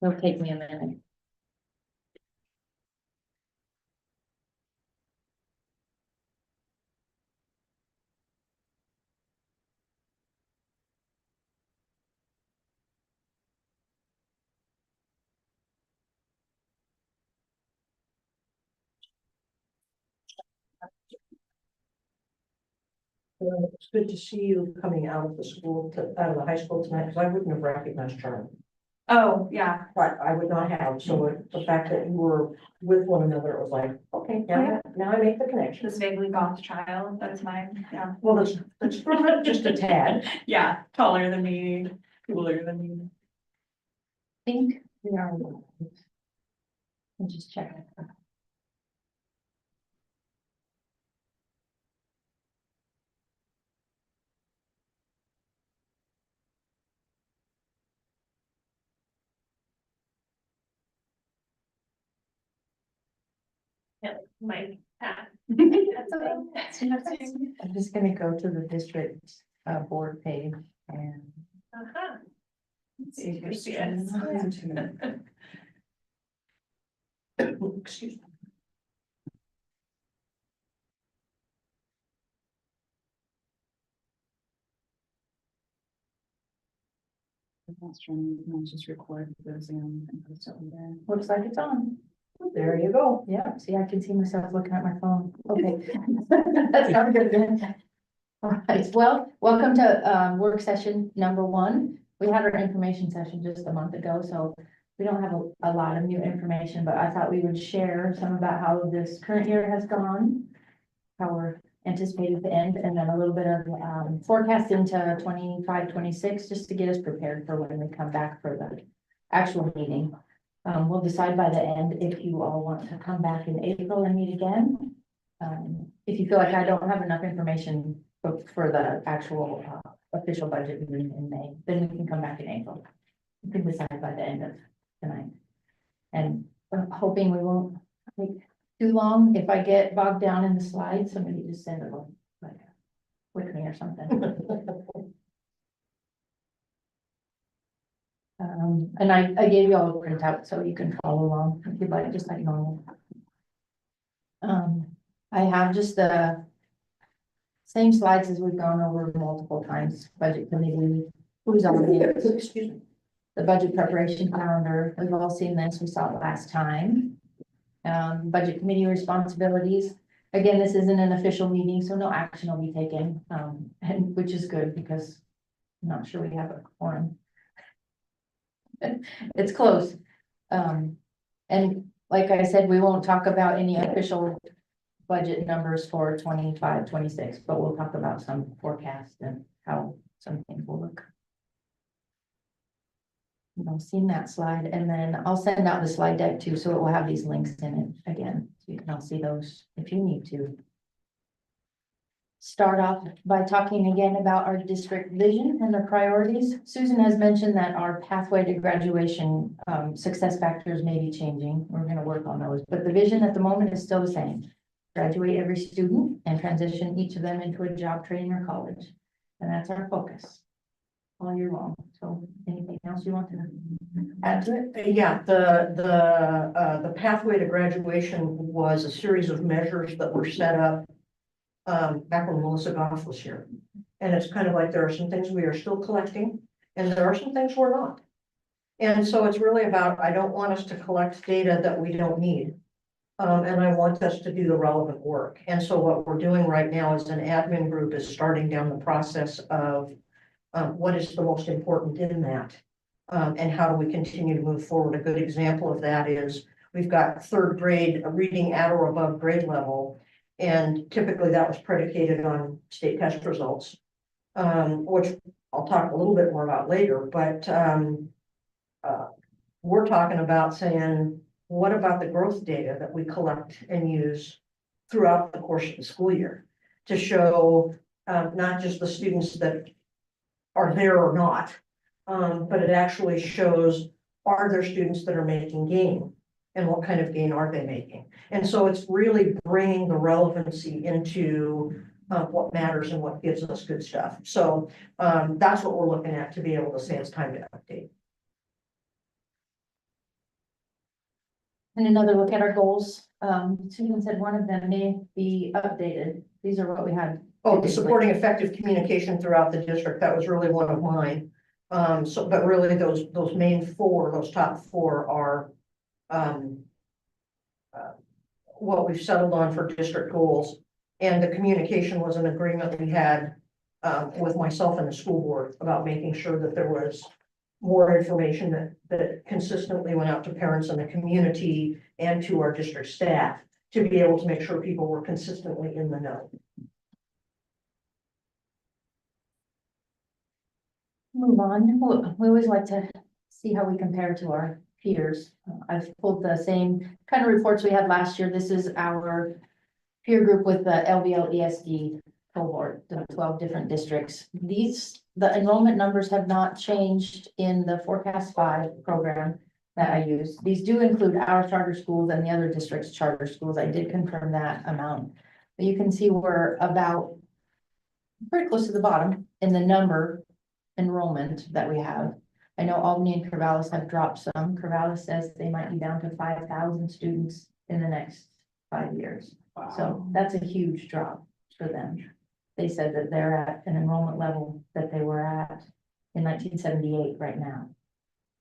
It'll take me a minute. It's good to see you coming out of the school, out of the high school tonight, because I wouldn't have recognized Charlie. Oh, yeah, But I would not have, so the fact that you were with one another, it was like, okay, now I make the connection. this vaguely goth child, that's mine, yeah. Well, it's just a tad. Yeah, taller than me, cooler than me. I think we are. I'm just checking. My hat. I'm just gonna go to the district board page and. Uh-huh. See if Yes. Excuse me. Just record the Zoom and post it on there. Looks like it's on. There you go. Yeah, see, I can see myself looking at my phone. Okay. That's not good then. All right, well, welcome to work session number 1. We had our information session just a month ago, so we don't have a lot of new information, but I thought we would share some about how this current year has gone, how we're anticipated to end, and then a little bit of forecast into 25, 26, just to get us prepared for when we come back for the actual meeting. We'll decide by the end if you all want to come back in April and meet again. If you feel like I don't have enough information for the actual official budget meeting in May, then we can come back in April. We can decide by the end of tonight. And I'm hoping we won't take too long. If I get bogged down in the slides, somebody just send it like with me or something. And I gave you all a printout so you can follow along if you'd like, just like normal. I have just the same slides as we've gone over multiple times, budget committee, who's on the, Excuse me. the budget preparation calendar. We've all seen this, we saw it last time. Budget committee responsibilities. Again, this isn't an official meeting, so no action will be taken, and which is good because I'm not sure we have a quorum. It's close. And like I said, we won't talk about any official budget numbers for 25, 26, but we'll talk about some forecasts and how some things will look. I've seen that slide, and then I'll send out the slide deck too, so it will have these links in it again, so you can all see those if you need to. Start off by talking again about our district vision and the priorities. Susan has mentioned that our pathway to graduation success factors may be changing. We're going to work on those, but the vision at the moment is still the same. Graduate every student and transition each of them into a job, training, or college. And that's our focus all year long. So anything else you want to add to it? Yeah, the pathway to graduation was a series of measures that were set up back when Melissa Goff was here. And it's kind of like there are some things we are still collecting and there are some things we're not. And so it's really about, I don't want us to collect data that we don't need. And I want us to do the relevant work. And so what we're doing right now as an admin group is starting down the process of what is the most important in that. And how do we continue to move forward? A good example of that is we've got 3rd grade reading at or above grade level. And typically that was predicated on state test results, which I'll talk a little bit more about later, but we're talking about saying, what about the growth data that we collect and use throughout the course of the school year to show not just the students that are there or not, but it actually shows, are there students that are making gain? And what kind of gain are they making? And so it's really bringing the relevancy into what matters and what gives us good stuff. So that's what we're looking at to be able to say it's time to update. And another look at our goals. Susan said one of them may be updated. These are what we had. Oh, the supporting effective communication throughout the district, that was really one of mine. But really those main four, those top four are, what we've settled on for district goals. And the communication was an agreement we had, with myself and the school board about making sure that there was more information that consistently went out to parents in the community and to our district staff to be able to make sure people were consistently in the know. Move on. We always like to see how we compare to our peers. I've pulled the same kind of reports we had last year. This is our peer group with the LBL ESD cohort, the 12 different districts. The enrollment numbers have not changed in the Forecast 5 program that I use. These do include our charter schools and the other districts' charter schools. I did confirm that amount. But you can see we're about pretty close to the bottom in the number enrollment that we have. I know Albany and Corvallis have dropped some. Corvallis says they might be down to 5,000 students in the next 5 years. So that's a huge drop for them. They said that they're at an enrollment level that they were at in 1978 right now.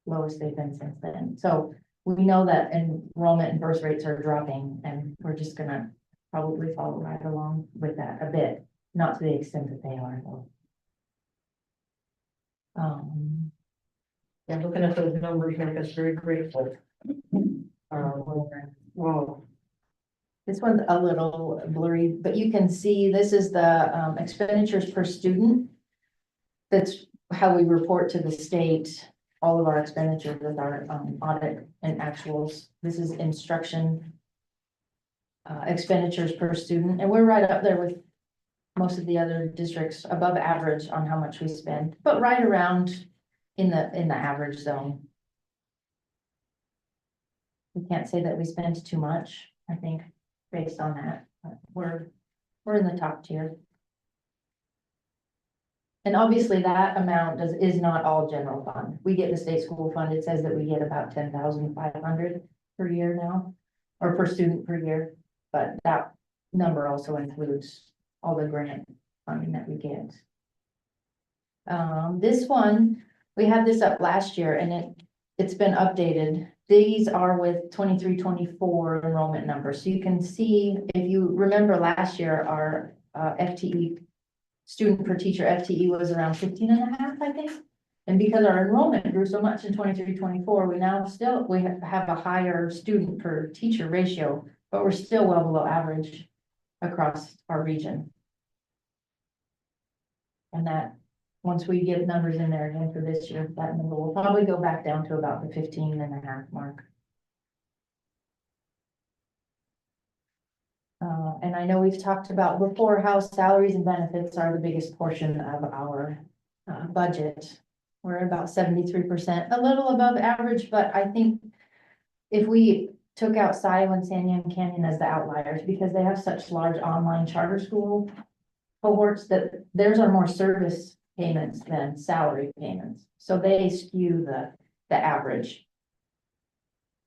Lowest they've been since then. So we know that enrollment and birth rates are dropping, and we're just gonna probably follow right along with that a bit, not to the extent that they are though. And looking at those numbers make us very grateful. Wow. This one's a little blurry, but you can see this is the expenditures per student. That's how we report to the state, all of our expenditures with our audit and actuals. This is instruction expenditures per student, and we're right up there with most of the other districts, above average on how much we spend, but right around in the average zone. We can't say that we spend too much, I think, based on that, but we're in the top tier. And obviously that amount is not all general fund. We get the state school fund. It says that we get about 10,500 per year now, or per student per year. But that number also includes all the grant funding that we get. This one, we had this up last year and it's been updated. These are with 23-24 enrollment numbers. So you can see, if you remember last year, our FTE, student per teacher FTE was around 15.5, I think. And because our enrollment grew so much in 23-24, we now we have a higher student per teacher ratio, but we're still well below average across our region. And that, once we get numbers in there again for this year, that number will probably go back down to about the 15.5 mark. And I know we've talked about before how salaries and benefits are the biggest portion of our budget. We're about 73%, a little above average, but I think if we took out Scioto and Sandian Canyon as the outliers, because they have such large online charter school cohorts, that theirs are more service payments than salary payments. So they skew the average.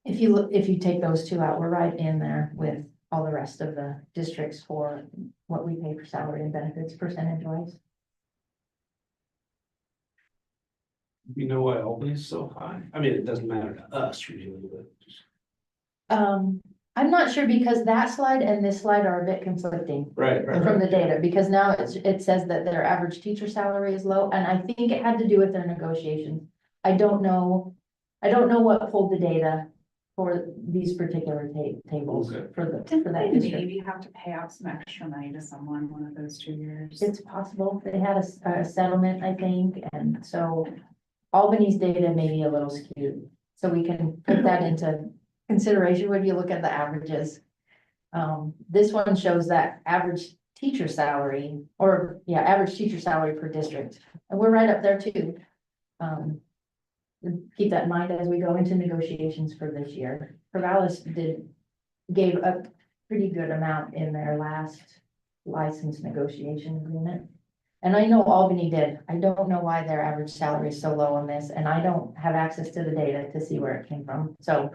If you take those two out, we're right in there with all the rest of the districts for what we pay for salary and benefits percentage wise. You know why Albany's so high? I mean, it doesn't matter to us really, but. I'm not sure, because that slide and this slide are a bit conflicting Right, from the data, because now it says that their average teacher salary is low, and I think it had to do with their negotiations. I don't know what pulled the data for these particular tables Okay. for Didn't that they district. maybe have to pay out some extra money to someone one of those 2 years? It's possible. They had a settlement, I think, and so Albany's data may be a little skewed. So we can put that into consideration when you look at the averages. This one shows that average teacher salary, average teacher salary per district, and we're right up there too. Keep that in mind as we go into negotiations for this year. Corvallis gave a pretty good amount in their last license negotiation agreement. And I know Albany did. I don't know why their average salary is so low on this, and I don't have access to the data to see where it came from, so,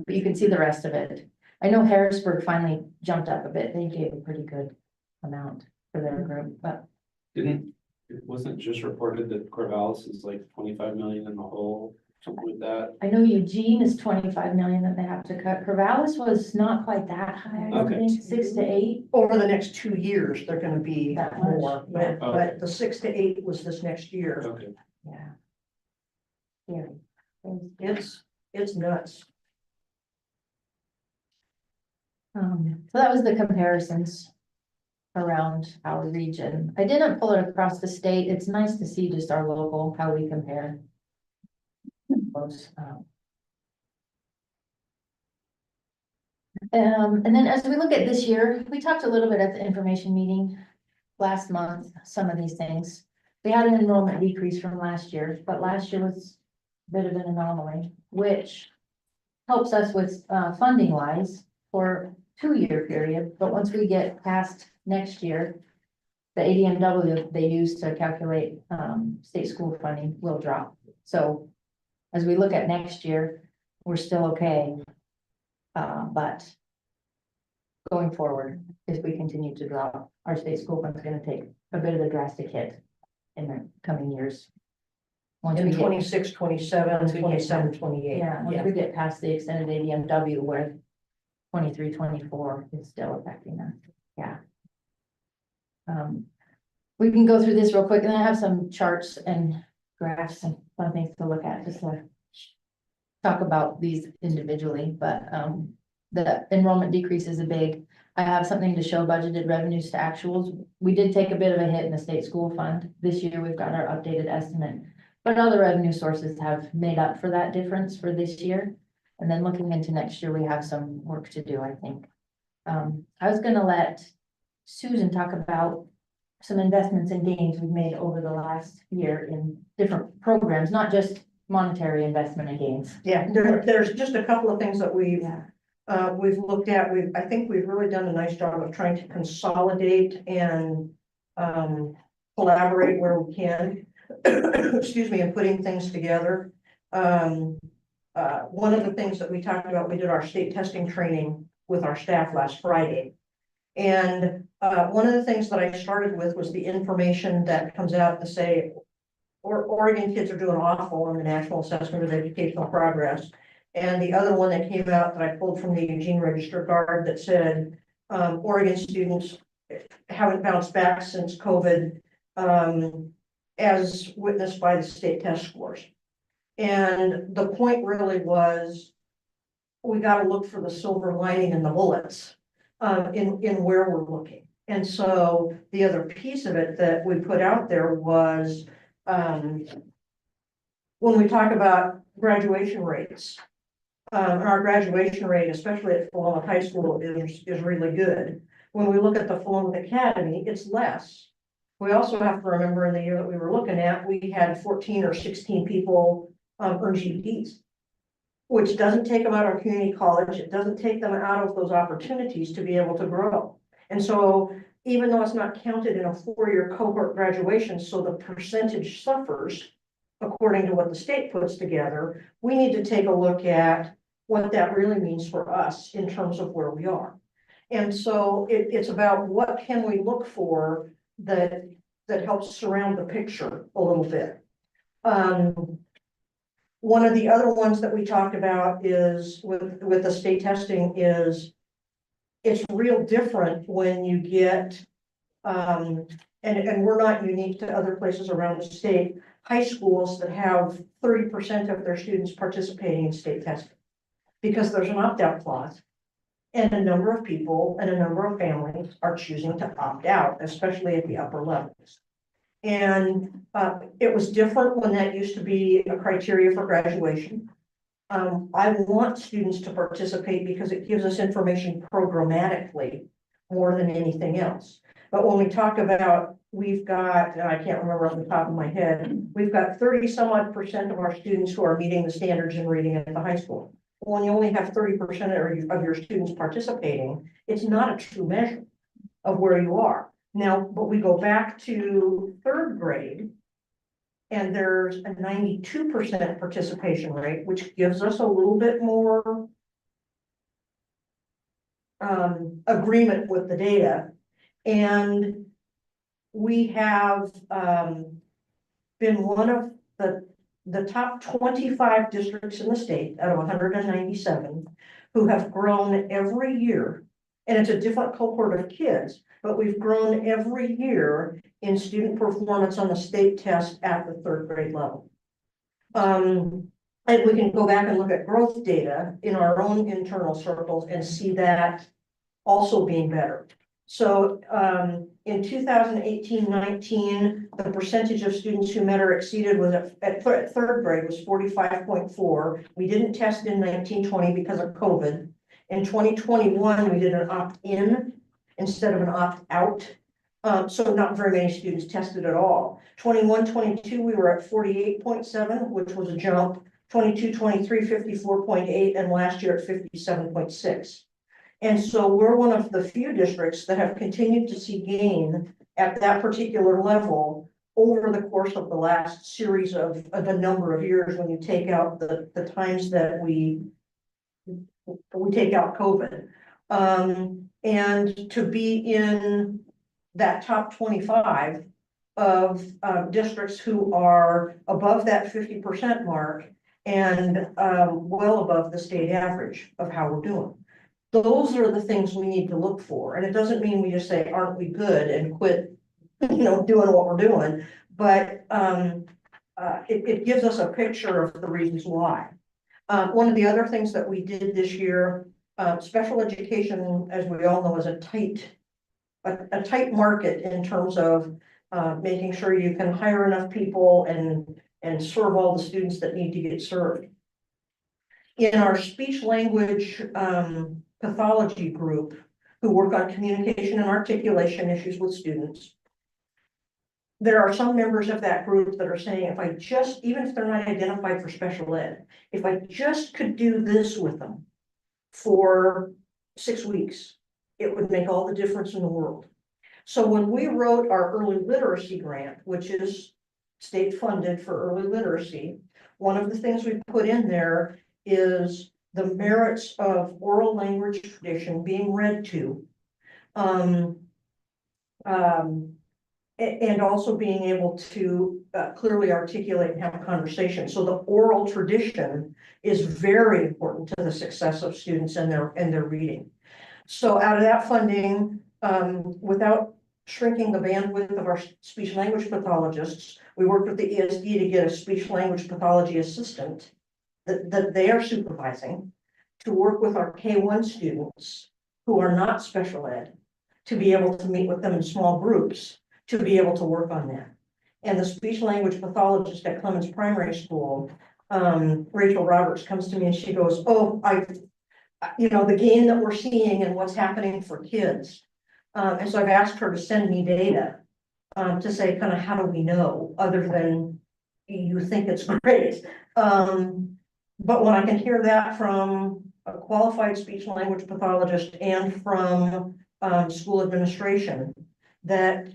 but you can see the rest of it. I know Harrisburg finally jumped up a bit. They gave a pretty good amount for their group, but It wasn't just reported that Corvallis is like 25 million in the hole, something like that. I know Eugene is 25 million that they have to cut. Corvallis was not quite that high, I Okay. think, 6 to 8. Over the next 2 years, they're gonna be That much, more, yeah. but the 6 to 8 was this next year. Okay. Yeah. Scary. It's nuts. So that was the comparisons around our region. I didn't pull it across the state. It's nice to see just our local, how we compare. Those, and then as we look at this year, we talked a little bit at the information meeting last month, some of these things. We had an enrollment decrease from last year, but last year was a bit of an anomaly, which helps us with funding wise for 2-year period, but once we get past next year, the ADMW they use to calculate state school funding will drop. So as we look at next year, we're still okay. But going forward, if we continue to drop, our state school fund's gonna take a bit of a drastic hit in the coming years. Once we In get, 26, 27, Once we get 27, 28. yeah, once we get past the extended ADMW where 23, 24 is still affecting us, yeah. We can go through this real quick, and I have some charts and graphs and fun things to look at, just to talk about these individually, but, the enrollment decrease is a big. I have something to show budgeted revenues to actuals. We did take a bit of a hit in the state school fund. This year, we've got our updated estimate. But other revenue sources have made up for that difference for this year. And then looking into next year, we have some work to do, I think. I was gonna let Susan talk about some investments and gains we've made over the last year in different programs, not just monetary investment and gains. Yeah, there's just a couple of things that we've looked at. I think we've really done a nice job of trying to consolidate and collaborate where we can. Excuse me, and putting things together. One of the things that we talked about, we did our state testing training with our staff last Friday. And one of the things that I started with was the information that comes out to say, Oregon kids are doing awful on the National Assessment of Educational Progress. And the other one that came out that I pulled from the Eugene Register Guard that said, Oregon students haven't bounced back since COVID, as witnessed by the state test scores. And the point really was, we got to look for the silver lining in the bullets, in where we're looking. And so the other piece of it that we put out there was, when we talk about graduation rates, our graduation rate, especially at Philomath High School, is really good. When we look at the Philomath Academy, it's less. We also have to remember in the year that we were looking at, we had 14 or 16 people earn GEDs, which doesn't take them out of community college. It doesn't take them out of those opportunities to be able to grow. And so even though it's not counted in a 4-year cohort graduation, so the percentage suffers according to what the state puts together, we need to take a look at what that really means for us in terms of where we are. And so it's about what can we look for that helps surround the picture a little bit. One of the other ones that we talked about is with the state testing is it's real different when you get, and we're not unique to other places around the state, high schools that have 30% of their students participating in state testing. Because there's an opt-out clause. And a number of people and a number of families are choosing to opt out, especially at the upper levels. And it was different when that used to be a criteria for graduation. I want students to participate because it gives us information programmatically more than anything else. But when we talk about, we've got, and I can't remember off the top of my head, we've got 30-some-odd% of our students who are meeting the standards in reading at the high school. When you only have 30% of your students participating, it's not a true measure of where you are. Now, but we go back to third grade. And there's a 92% participation rate, which gives us a little bit more agreement with the data. And we have been one of the top 25 districts in the state out of 197 who have grown every year. And it's a different cohort of kids, but we've grown every year in student performance on the state test at the third grade level. And we can go back and look at growth data in our own internal circles and see that also being better. So in 2018-19, the percentage of students who met or exceeded was at third grade was 45.4. We didn't test in 19-20 because of COVID. In 2021, we did an opt-in instead of an opt-out. So not very many students tested at all. 21-22, we were at 48.7, which was a jump. 22-23, 54.8, and last year at 57.6. And so we're one of the few districts that have continued to see gain at that particular level over the course of the last series of a number of years when you take out the times that we take out COVID. And to be in that top 25 of districts who are above that 50% mark and well above the state average of how we're doing. Those are the things we need to look for. And it doesn't mean we just say, aren't we good, and quit, doing what we're doing. But it gives us a picture of the reasons why. One of the other things that we did this year, special education, as we all know, is a tight market in terms of making sure you can hire enough people and serve all the students that need to get served. In our speech language pathology group, who work on communication and articulation issues with students, there are some members of that group that are saying, if I just, even if they're not identified for special ed, if I just could do this with them for 6 weeks, it would make all the difference in the world. So when we wrote our early literacy grant, which is state funded for early literacy, one of the things we put in there is the merits of oral language tradition being read to, and also being able to clearly articulate and have a conversation. So the oral tradition is very important to the success of students and their reading. So out of that funding, without shrinking the bandwidth of our speech language pathologists, we worked with the ESD to get a speech language pathology assistant that they are supervising to work with our K-1 students who are not special ed, to be able to meet with them in small groups, to be able to work on that. And the speech language pathologist at Clemens Primary School, Rachel Roberts, comes to me and she goes, oh, the gain that we're seeing and what's happening for kids. And so I've asked her to send me data to say kind of how do we know, other than you think it's great. But when I can hear that from a qualified speech language pathologist and from school administration, that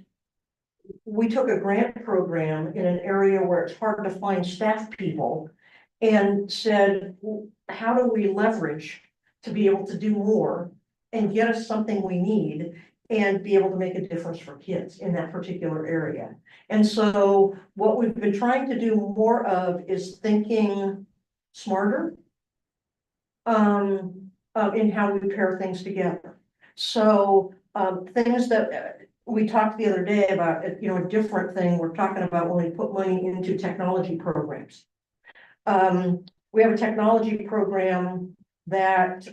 we took a grant program in an area where it's hard to find staff people and said, how do we leverage to be able to do more and get us something we need and be able to make a difference for kids in that particular area. And so what we've been trying to do more of is thinking smarter in how we pair things together. So things that we talked the other day about, a different thing we're talking about when we put money into technology programs. We have a technology program that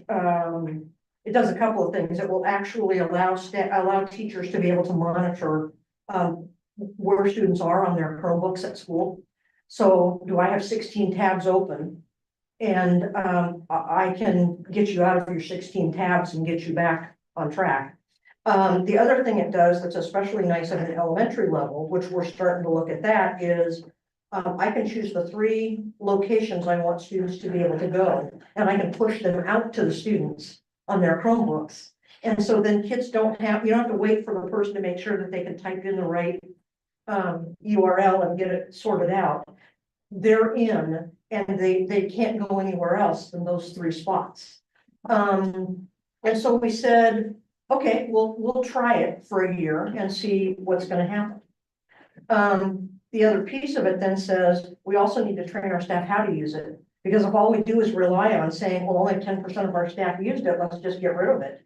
it does a couple of things. It will actually allow teachers to be able to monitor where students are on their Chromebooks at school. So do I have 16 tabs open? And I can get you out of your 16 tabs and get you back on track. The other thing it does that's especially nice at an elementary level, which we're starting to look at that, is I can choose the 3 locations I want students to be able to go, and I can push them out to the students on their Chromebooks. And so then kids you don't have to wait for the person to make sure that they can type in the right URL and get it sorted out. They're in and they can't go anywhere else than those 3 spots. And so we said, okay, we'll try it for a year and see what's gonna happen. The other piece of it then says, we also need to train our staff how to use it. Because if all we do is rely on saying, well, only 10% of our staff used it, let's just get rid of it.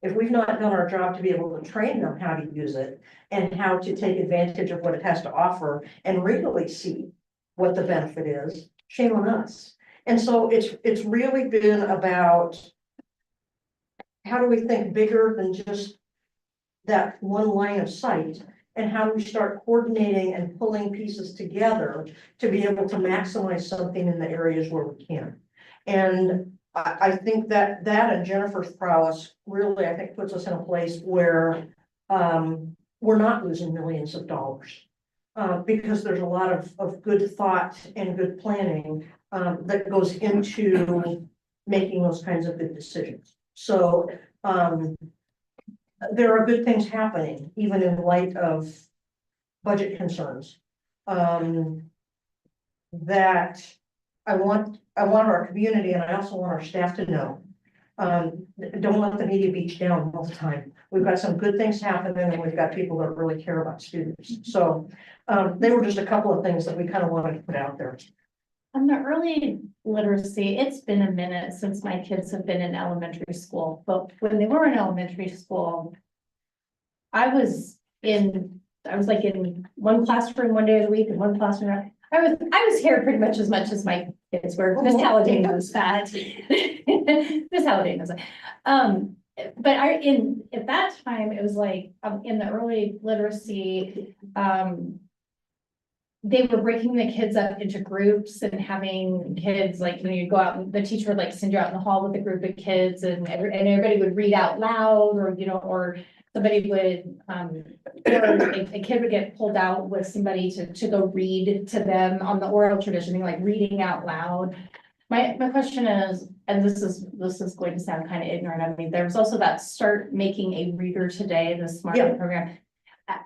If we've not done our job to be able to train them how to use it and how to take advantage of what it has to offer and really see what the benefit is, shame on us. And so it's really been about how do we think bigger than just that one line of sight? And how do we start coordinating and pulling pieces together to be able to maximize something in the areas where we can? And I think that and Jennifer's prowess really, I think, puts us in a place where we're not losing millions of dollars. Because there's a lot of good thought and good planning that goes into making those kinds of good decisions. So there are good things happening, even in light of budget concerns. That I want our community, and I also want our staff to know. Don't let the media beat you down all the time. We've got some good things happening, and we've got people that really care about students. So they were just a couple of things that we kind of wanted to put out there. On the early literacy, it's been a minute since my kids have been in elementary school, but when they were in elementary school, I was like in one classroom one day of the week and one classroom. I was here pretty much as my kids were. Miss Halliday knows that. Miss Halliday knows that. But at that time, it was like in the early literacy, they were breaking the kids up into groups and having kids, like, when you go out, and the teacher would like send you out in the hall with a group of kids, and everybody would read out loud, or or somebody would or a kid would get pulled out with somebody to go read to them on the oral tradition, like reading out loud. My question is, and this is going to sound kind of ignorant of me, there was also that Start Making a Reader Today, the Smart Yeah. program.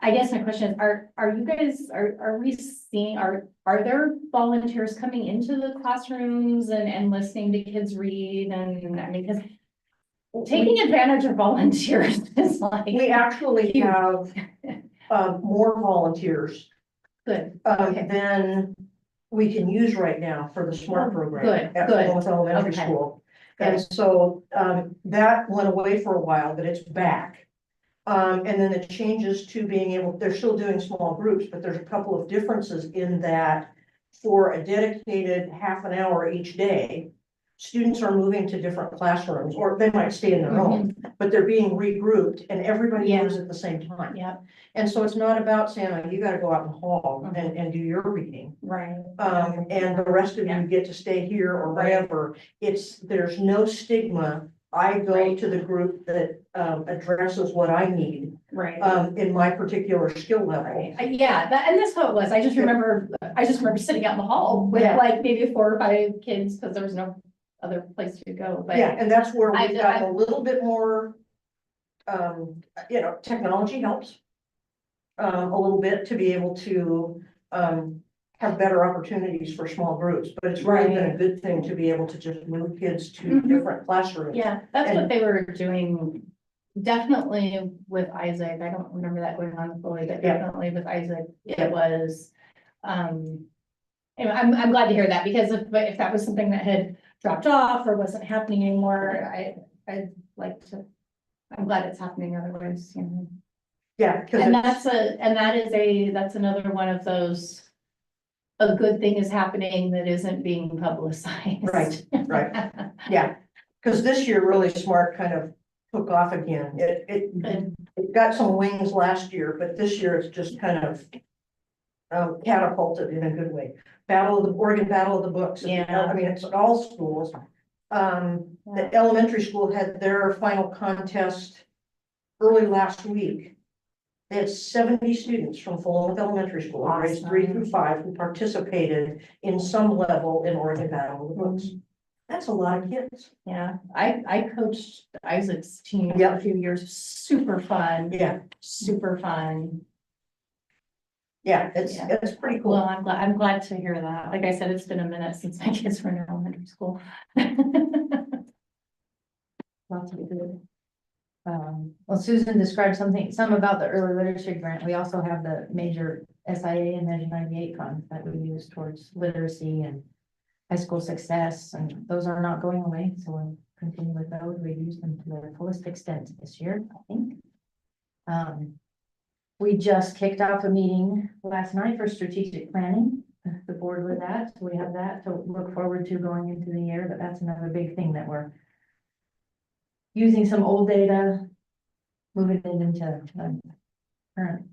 I guess my question is, are you guys, are we seeing, are there volunteers coming into the classrooms and listening to kids read? And I mean, because taking advantage of volunteers is like. We actually Huge. have more volunteers Good, than we can use right now for the SMART program. good, At good. Falmouth Elementary Okay. School. And so that went away for a while, but it's back. And then it changes to being able, they're still doing small groups, but there's a couple of differences in that for a dedicated half an hour each day, students are moving to different classrooms, or they might stay in their own, but they're being regrouped and everybody Yeah. moves at the same time. Yep, And so it's not about saying, oh, you gotta go out in the hall and do your reading. right. And the rest of Yeah. you get to stay here or Right. whatever. There's no stigma. I go Right. to the group that addresses what I need Right. in my particular skill level. Right. Yeah, and that's how it was. I just remember sitting out in the hall with Yeah. like maybe 4 or 5 kids, because there was no other place to go, but. Yeah, and that's where we've I- gotten a little bit more, technology helps. A little bit to be able to have better opportunities for small groups, but it's really been a good thing to be able to just move kids to Mhm. different classrooms. Yeah, that's what And- they were doing, definitely with Isaac. I don't remember that going on fully, but Yeah. definitely with Isaac, Yeah. it was. Anyway, I'm glad to hear that, because if that was something that had dropped off or wasn't happening anymore, I'd like to. I'm glad it's happening otherwise, Yeah, because And that's another one of those. A good thing is happening that isn't being publicized. Right, right. Yeah, because this year really SMART kind of took off again. It got some wings last year, but this year it's just kind of catapulted in a good way. Oregon Battle of the Books. Yeah. I mean, it's at all schools. The elementary school had their final contest early last week. They had 70 students from Falmouth Elementary School, grades 3 through 5, who participated in some level in Oregon Battle of the Books. That's a lot of kids. Yeah, I coached Isaac's team for Yep. a few years, super fun, Yeah, super fun. yeah, Yeah. it's pretty Well, cool. I'm glad to hear that. Like I said, it's been a minute since my kids were in elementary school. Lots of good. Well, Susan described some about the early literacy grant. We also have the major SIA and Measure 98 funds that we use towards literacy and high school success, and those are not going away, so we'll continue with those. We've used them to their fullest extent this year, I think. We just kicked off a meeting last night for strategic planning, the board with that, so we have that to look forward to going into the year, but that's another big thing that we're using some old data, moving it into the current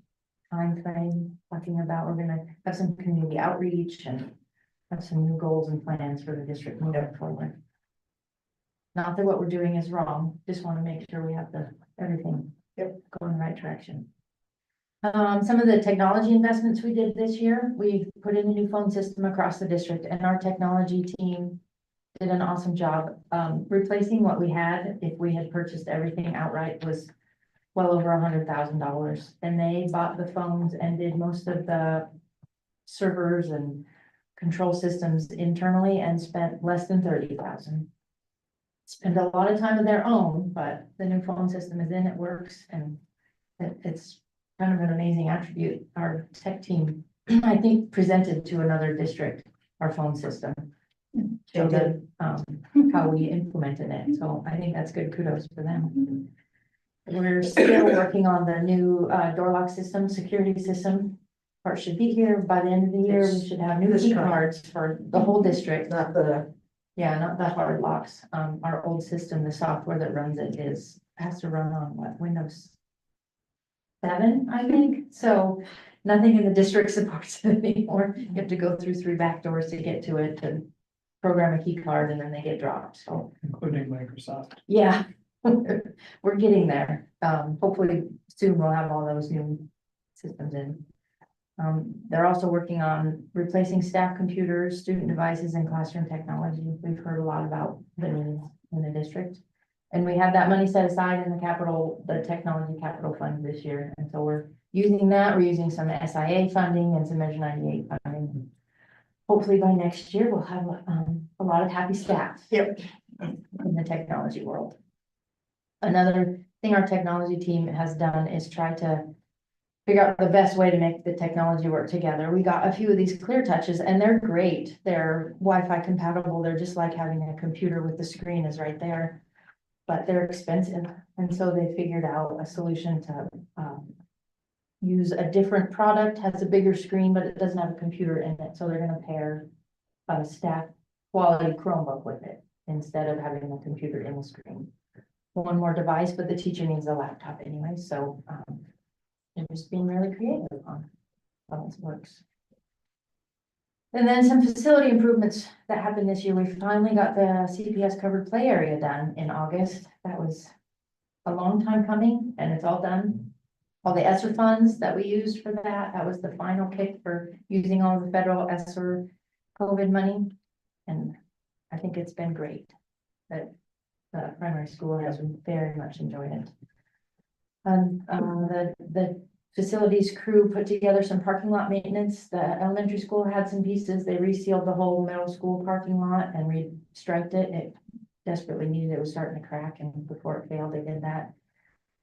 time frame, talking about, we're gonna have some community outreach and have some new goals and plans for the district moving forward. Not that what we're doing is wrong, just want to make sure we have everything going in the right direction. Some of the technology investments we did this year, we put in a new phone system across the district, and our technology team did an awesome job. Replacing what we had, if we had purchased everything outright, was well over $100,000. And they bought the phones and did most of the servers and control systems internally and spent less than 30,000. Spend a lot of time of their own, but the new phone system is in, it works, and it's kind of an amazing attribute. Our tech team, I think, presented to another district our phone system. So that, how we implemented it. So I think that's good kudos for them. We're still working on the new door lock system, security system. Part should be here by the end of the year. We should have new This key time. cards for the whole district. Not the, Yeah, not the hard locks. Our old system, the software that runs it has to run on what, Windows 7, I think. So nothing in the district supports it anymore. You have to go through 3 back doors to get to it, to program a key card, and then they get dropped. So Including Microsoft. yeah, we're getting there. Hopefully soon we'll have all those new systems in. They're also working on replacing staff computers, student devices, and classroom technology. We've heard a lot about the needs in the district. And we have that money set aside in the technology capital fund this year. And so we're using that. We're using some SIA funding and some Measure 98 funding. Hopefully by next year, we'll have a lot of happy staff. Yep. In the technology world. Another thing our technology team has done is try to figure out the best way to make the technology work together. We got a few of these Clear Touches, and they're great. They're Wi-Fi compatible. They're just like having a computer with the screen is right there, but they're expensive. And so they figured out a solution to use a different product, has a bigger screen, but it doesn't have a computer in it. So they're going to pair a staff quality Chromebook with it instead of having a computer in the screen. One more device, but the teacher needs a laptop anyway. So they're just being really creative on how this works. And then some facility improvements that happened this year. We finally got the CPS covered play area done in August. That was a long time coming, and it's all done. All the ESSER funds that we used for that was the final kick for using all the federal ESSER COVID money. And I think it's been great. That the primary school has very much enjoyed it. The facilities crew put together some parking lot maintenance. The elementary school had some pieces. They resealed the whole middle school parking lot and restriped it. It desperately needed, it was starting to crack, and before it failed, they did that.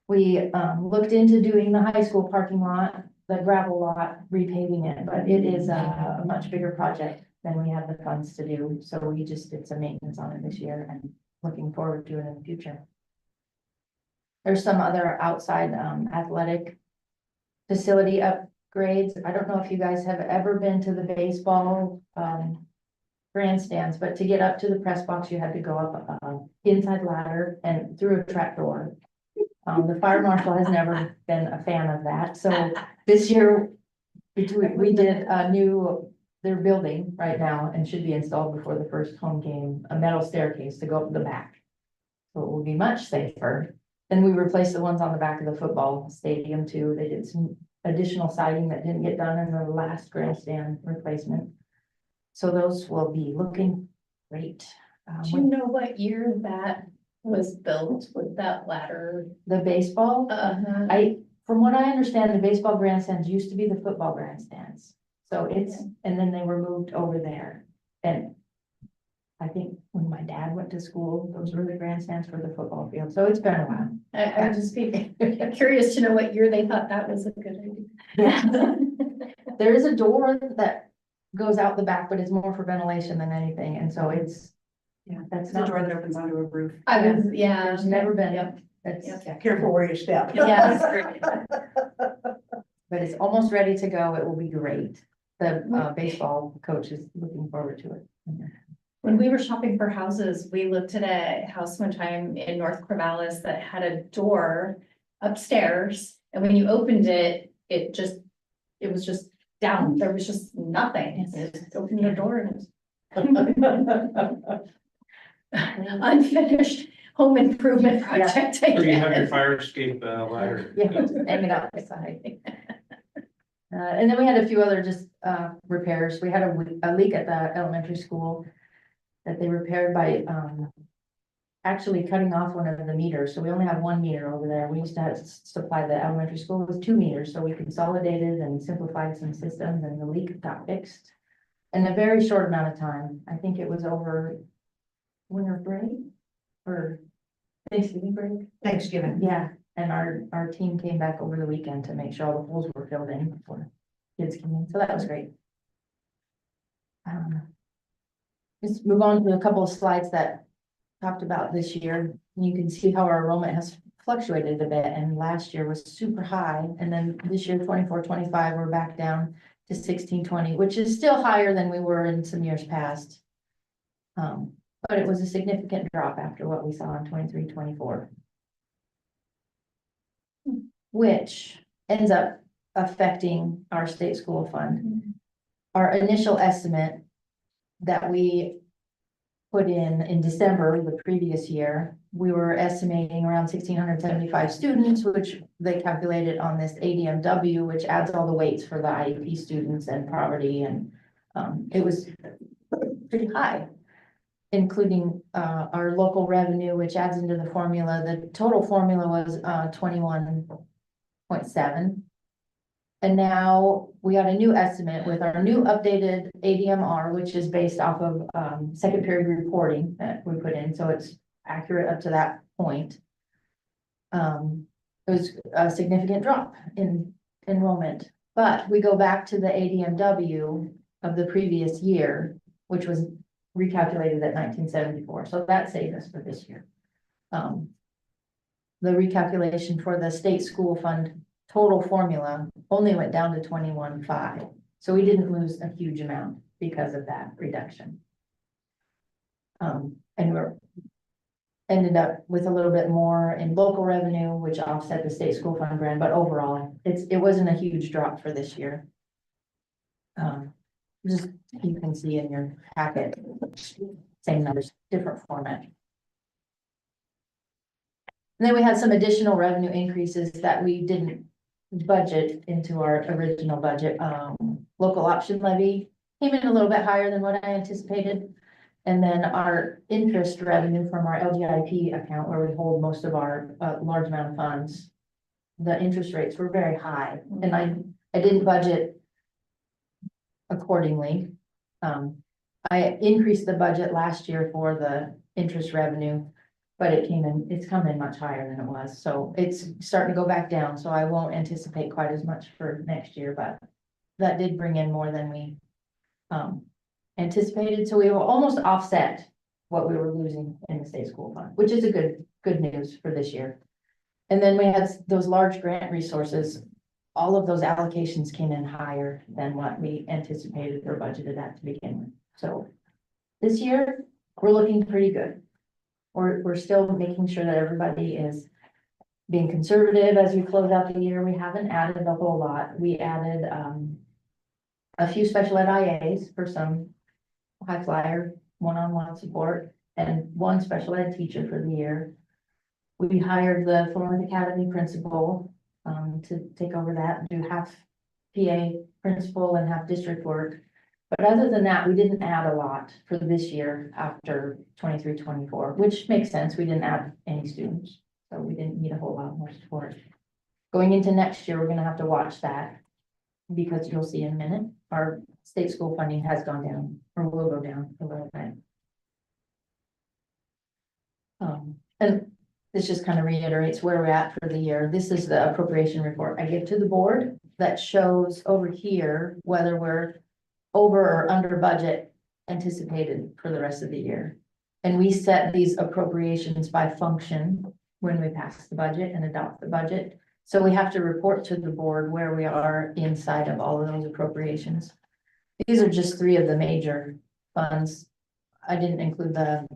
We looked into doing the high school parking lot, the gravel lot, repaving it, but it is a much bigger project than we have the funds to do. So we just did some maintenance on it this year and looking forward to it in the future. There's some other outside athletic facility upgrades. I don't know if you guys have ever been to the baseball grandstands, but to get up to the press box, you had to go up inside ladder and through a trap door. The fire marshal has never been a fan of that. So this year we did they're building right now and should be installed before the first home game, a metal staircase to go up the back. So it will be much safer. Then we replaced the ones on the back of the football stadium too. They did some additional siding that didn't get done in the last grandstand replacement. So those will be looking great. Do you know what year that was built with that ladder? The baseball, from what I understand, the baseball grandstands used to be the football grandstands. So and then they were moved over there. And I think when my dad went to school, those were the grandstands for the football field. So it's been a while. I would just be curious to know what year they thought that was a good idea. Yeah. There is a door that goes out the back, but it's more for ventilation than anything. And so that's It's a not, door that opens onto a roof. I was, yeah. there's never been, Yep. that's, Yep. yeah. Careful where you step. Yes. But it's almost ready to go. It will be great. The baseball coach is looking forward to it. When we were shopping for houses, we looked at a house one time in North Corvallis that had a door upstairs. And when you opened it, it was just down. There was just nothing. It just opened the door and it was unfinished home improvement project. I Or you have your guess. fire escape ladder. Yeah, just hang it out beside. And then we had a few other just repairs. We had a leak at the elementary school that they repaired by actually cutting off one of the meters. So we only have one meter over there. We used to have to supply the elementary school with 2 meters. So we consolidated and simplified some systems and the leak got fixed in a very short amount of time. I think it was over winter break or Thanksgiving break. Thanksgiving. Yeah, and our team came back over the weekend to make sure all the holes were filled in before kids came in, so that was great. Let's move on to a couple of slides that talked about this year. You can see how our enrollment has fluctuated a bit, and last year was super high, and then this year, 24-25, we're back down to 16-20, which is still higher than we were in some years past. But it was a significant drop after what we saw in 23-24. Which ends up affecting our state school fund. Our initial estimate that we put in December, the previous year, we were estimating around 1,675 students, which they calculated on this ADMW, which adds all the weights for the IEP students and poverty, and it was pretty high, including our local revenue, which adds into the formula. The total formula was 21.7. And now we got a new estimate with our new updated ADMR, which is based off of second period reporting that we put in, so it's accurate up to that point. It was a significant drop in enrollment, but we go back to the ADMW of the previous year, which was recalculated at 1974, so that saved us for this year. The recalculation for the state school fund total formula only went down to 21.5, so we didn't lose a huge amount because of that reduction. And we're ended up with a little bit more in local revenue, which offset the state school fund grant, but overall, it wasn't a huge drop for this year. Just, you can see in your packet, same numbers, different format. And then we had some additional revenue increases that we didn't budget into our original budget. Local option levy came in a little bit higher than what I anticipated. And then our interest revenue from our LGIP account, where we hold most of our large amount of funds, the interest rates were very high, and I didn't budget accordingly. I increased the budget last year for the interest revenue, but it's come in much higher than it was, so it's starting to go back down, so I won't anticipate quite as much for next year, but that did bring in more than we anticipated, so we will almost offset what we were losing in the state school fund, which is a good news for this year. And then we had those large grant resources. All of those allocations came in higher than what we anticipated or budgeted at to begin with. So this year, we're looking pretty good. We're still making sure that everybody is being conservative as we close out the year. We haven't added a whole lot. We added a few special ed IAs for some high flyer one-on-one support and one special ed teacher for the year. We hired the Florence Academy principal to take over that, do half PA principal and half district work. But other than that, we didn't add a lot for this year after 23-24, which makes sense. We didn't add any students. So we didn't need a whole lot more support. Going into next year, we're gonna have to watch that. Because you'll see in a minute, our state school funding has gone down, or will go down a little bit. And this just kind of reiterates where we're at for the year. This is the appropriation report I give to the board that shows over here whether we're over or under budget anticipated for the rest of the year. And we set these appropriations by function when we pass the budget and adopt the budget. So we have to report to the board where we are inside of all of those appropriations. These are just three of the major funds. I didn't include the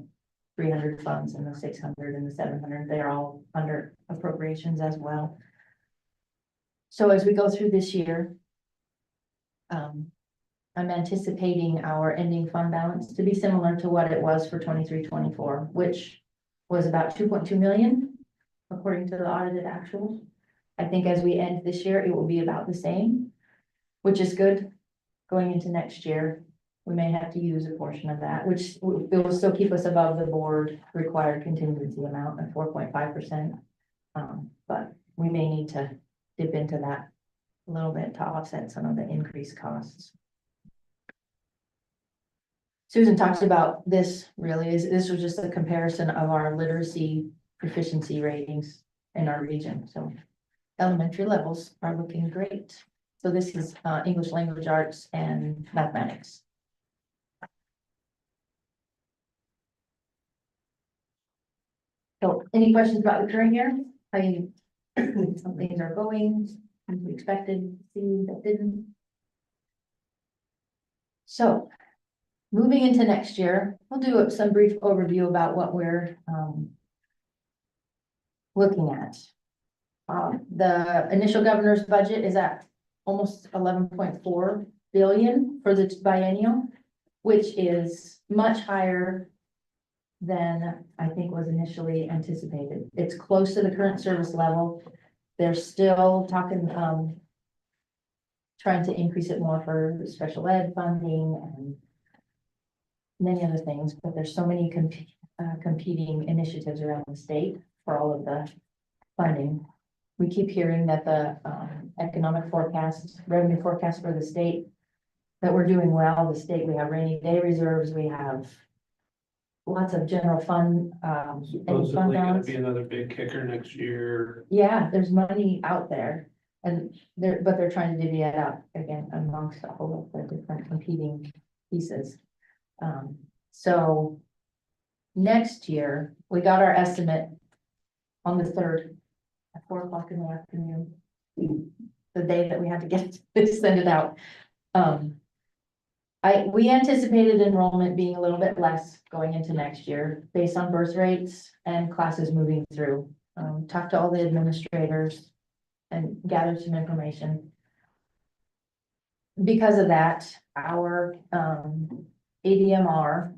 300 funds and the 600 and the 700. They're all under appropriations as well. So as we go through this year, I'm anticipating our ending fund balance to be similar to what it was for 23-24, which was about 2.2 million, according to the audited actuals. I think as we end this year, it will be about the same, which is good. Going into next year, we may have to use a portion of that, which it will still keep us above the board required contingency amount of 4.5%. But we may need to dip into that a little bit to offset some of the increased costs. Susan talked about this this was just a comparison of our literacy proficiency ratings in our region. So elementary levels are looking great. So this is English language arts and mathematics. So any questions about the current year? How you, some things are going, as we expected, see that didn't. So moving into next year, we'll do some brief overview about what we're looking at. The initial governor's budget is at almost 11.4 billion for the biennial, which is much higher than I think was initially anticipated. It's close to the current service level. They're still talking, trying to increase it more for special ed funding and many other things, but there's so many competing initiatives around the state for all of the funding. We keep hearing that the economic forecast, revenue forecast for the state, that we're doing well. The state, we have rainy day reserves, we have lots of general fund, and fund Supposedly gonna balance. be another big kicker next year. Yeah, there's money out there, and they're trying to divvy it up again amongst all of the different competing pieces. So next year, we got our estimate on the 3rd at 4 o'clock in the afternoon, the day that we had to get to send it out. We anticipated enrollment being a little bit less going into next year based on birth rates and classes moving through. Talked to all the administrators and gathered some information. Because of that, our ADMR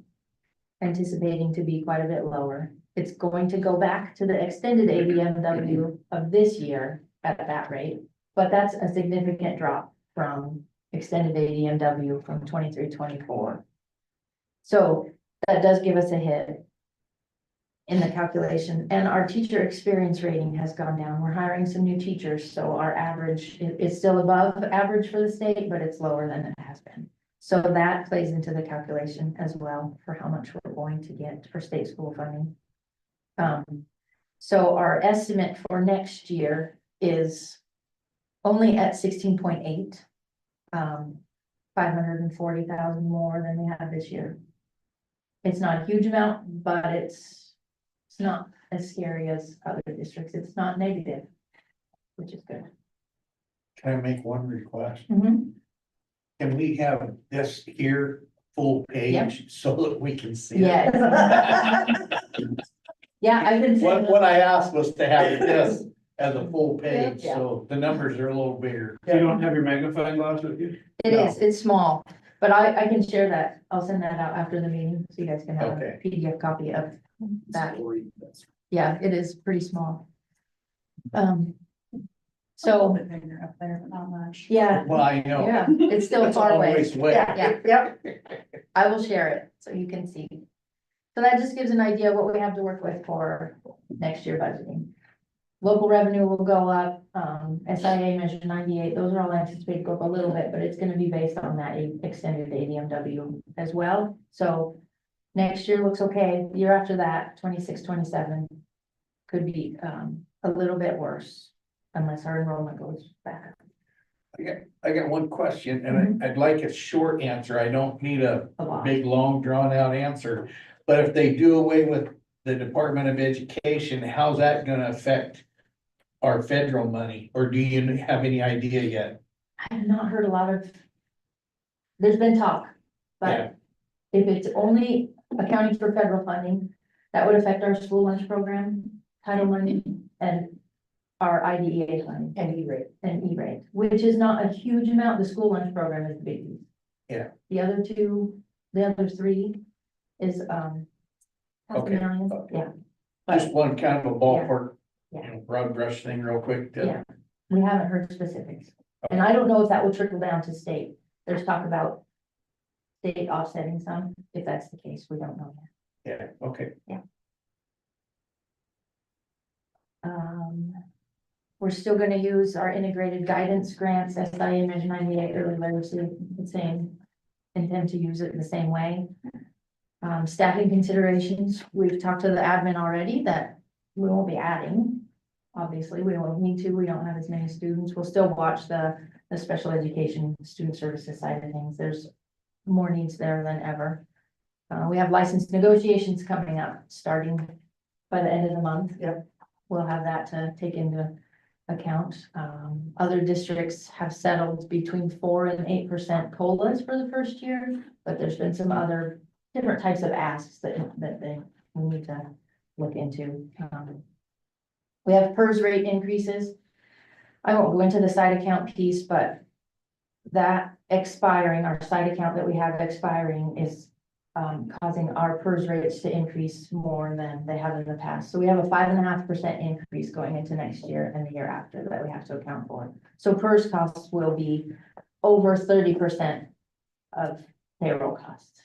anticipating to be quite a bit lower. It's going to go back to the extended ADMW of this year at that rate, but that's a significant drop from extended ADMW from 23-24. So that does give us a hit in the calculation, and our teacher experience rating has gone down. We're hiring some new teachers, so our average is still above average for the state, but it's lower than it has been. So that plays into the calculation as well for how much we're going to get for state school funding. So our estimate for next year is only at 16.8, 540,000 more than we have this year. It's not a huge amount, but it's not as scary as other districts. It's not negative, which is good. Can I make one request? Mhm. Can we have this here full page so that we can see it? Yes. Yeah, I've been saying. What I asked was to have this as a full page, Yeah. so the numbers are a little bigger. You don't have your magnifying glass with you? It is, it's small, but I can share that. I'll send that out after the meeting, so you guys can have a Okay. PDF copy of that. Yeah, it is pretty small. A little So, bit bigger up there, but not much. yeah, Well, I know. yeah, it's still It's far away. always wet. Yeah, yep. I will share it so you can see. So that just gives an idea of what we have to work with for next year budgeting. Local revenue will go up, SIA measure 98, those are all anticipated to go up a little bit, but it's gonna be based on that extended ADMW as well. So next year looks okay, the year after that, 26, 27 could be, a little bit worse unless our enrollment goes back. I got one question and I'd like a short answer. I don't need a A lot. big, long, drawn out answer. But if they do away with the Department of Education, how's that gonna affect our federal money? Or do you have any idea yet? I have not heard a lot of. There's been talk, Yeah. but if it's only accounting for federal funding, that would affect our school lunch program, title money, and our IDEA funding And E-rate. and E-rate, which is not a huge amount. The school lunch program is the big piece. Yeah. The other two, the other three is, half a Okay. million, yeah. Just one kind of a ballpark, Yeah. broad brush thing real quick. Yeah. We haven't heard specifics, and I don't know if that will trickle down to state. There's talk about state offsetting some. If that's the case, we don't know yet. Yeah, okay. We're still gonna use our integrated guidance grants, SIA measure 98 early literacy, the same. Intend to use it in the same way. Staffing considerations, we've talked to the admin already that we won't be adding. Obviously, we won't need to, we don't have as many students, we'll still watch the special education student services side of things, there's more needs there than ever. We have license negotiations coming up, starting by the end of the month. Yep. We'll have that to take into account. Other districts have settled between 4% and 8% COLAs for the first year, but there's been some other different types of asks that we need to look into. We have PERS rate increases. I won't go into the side account piece, but that expiring, our side account that we have expiring is causing our PERS rates to increase more than they have in the past. So we have a 5.5% increase going into next year and the year after that we have to account for. So PERS costs will be over 30% of payroll costs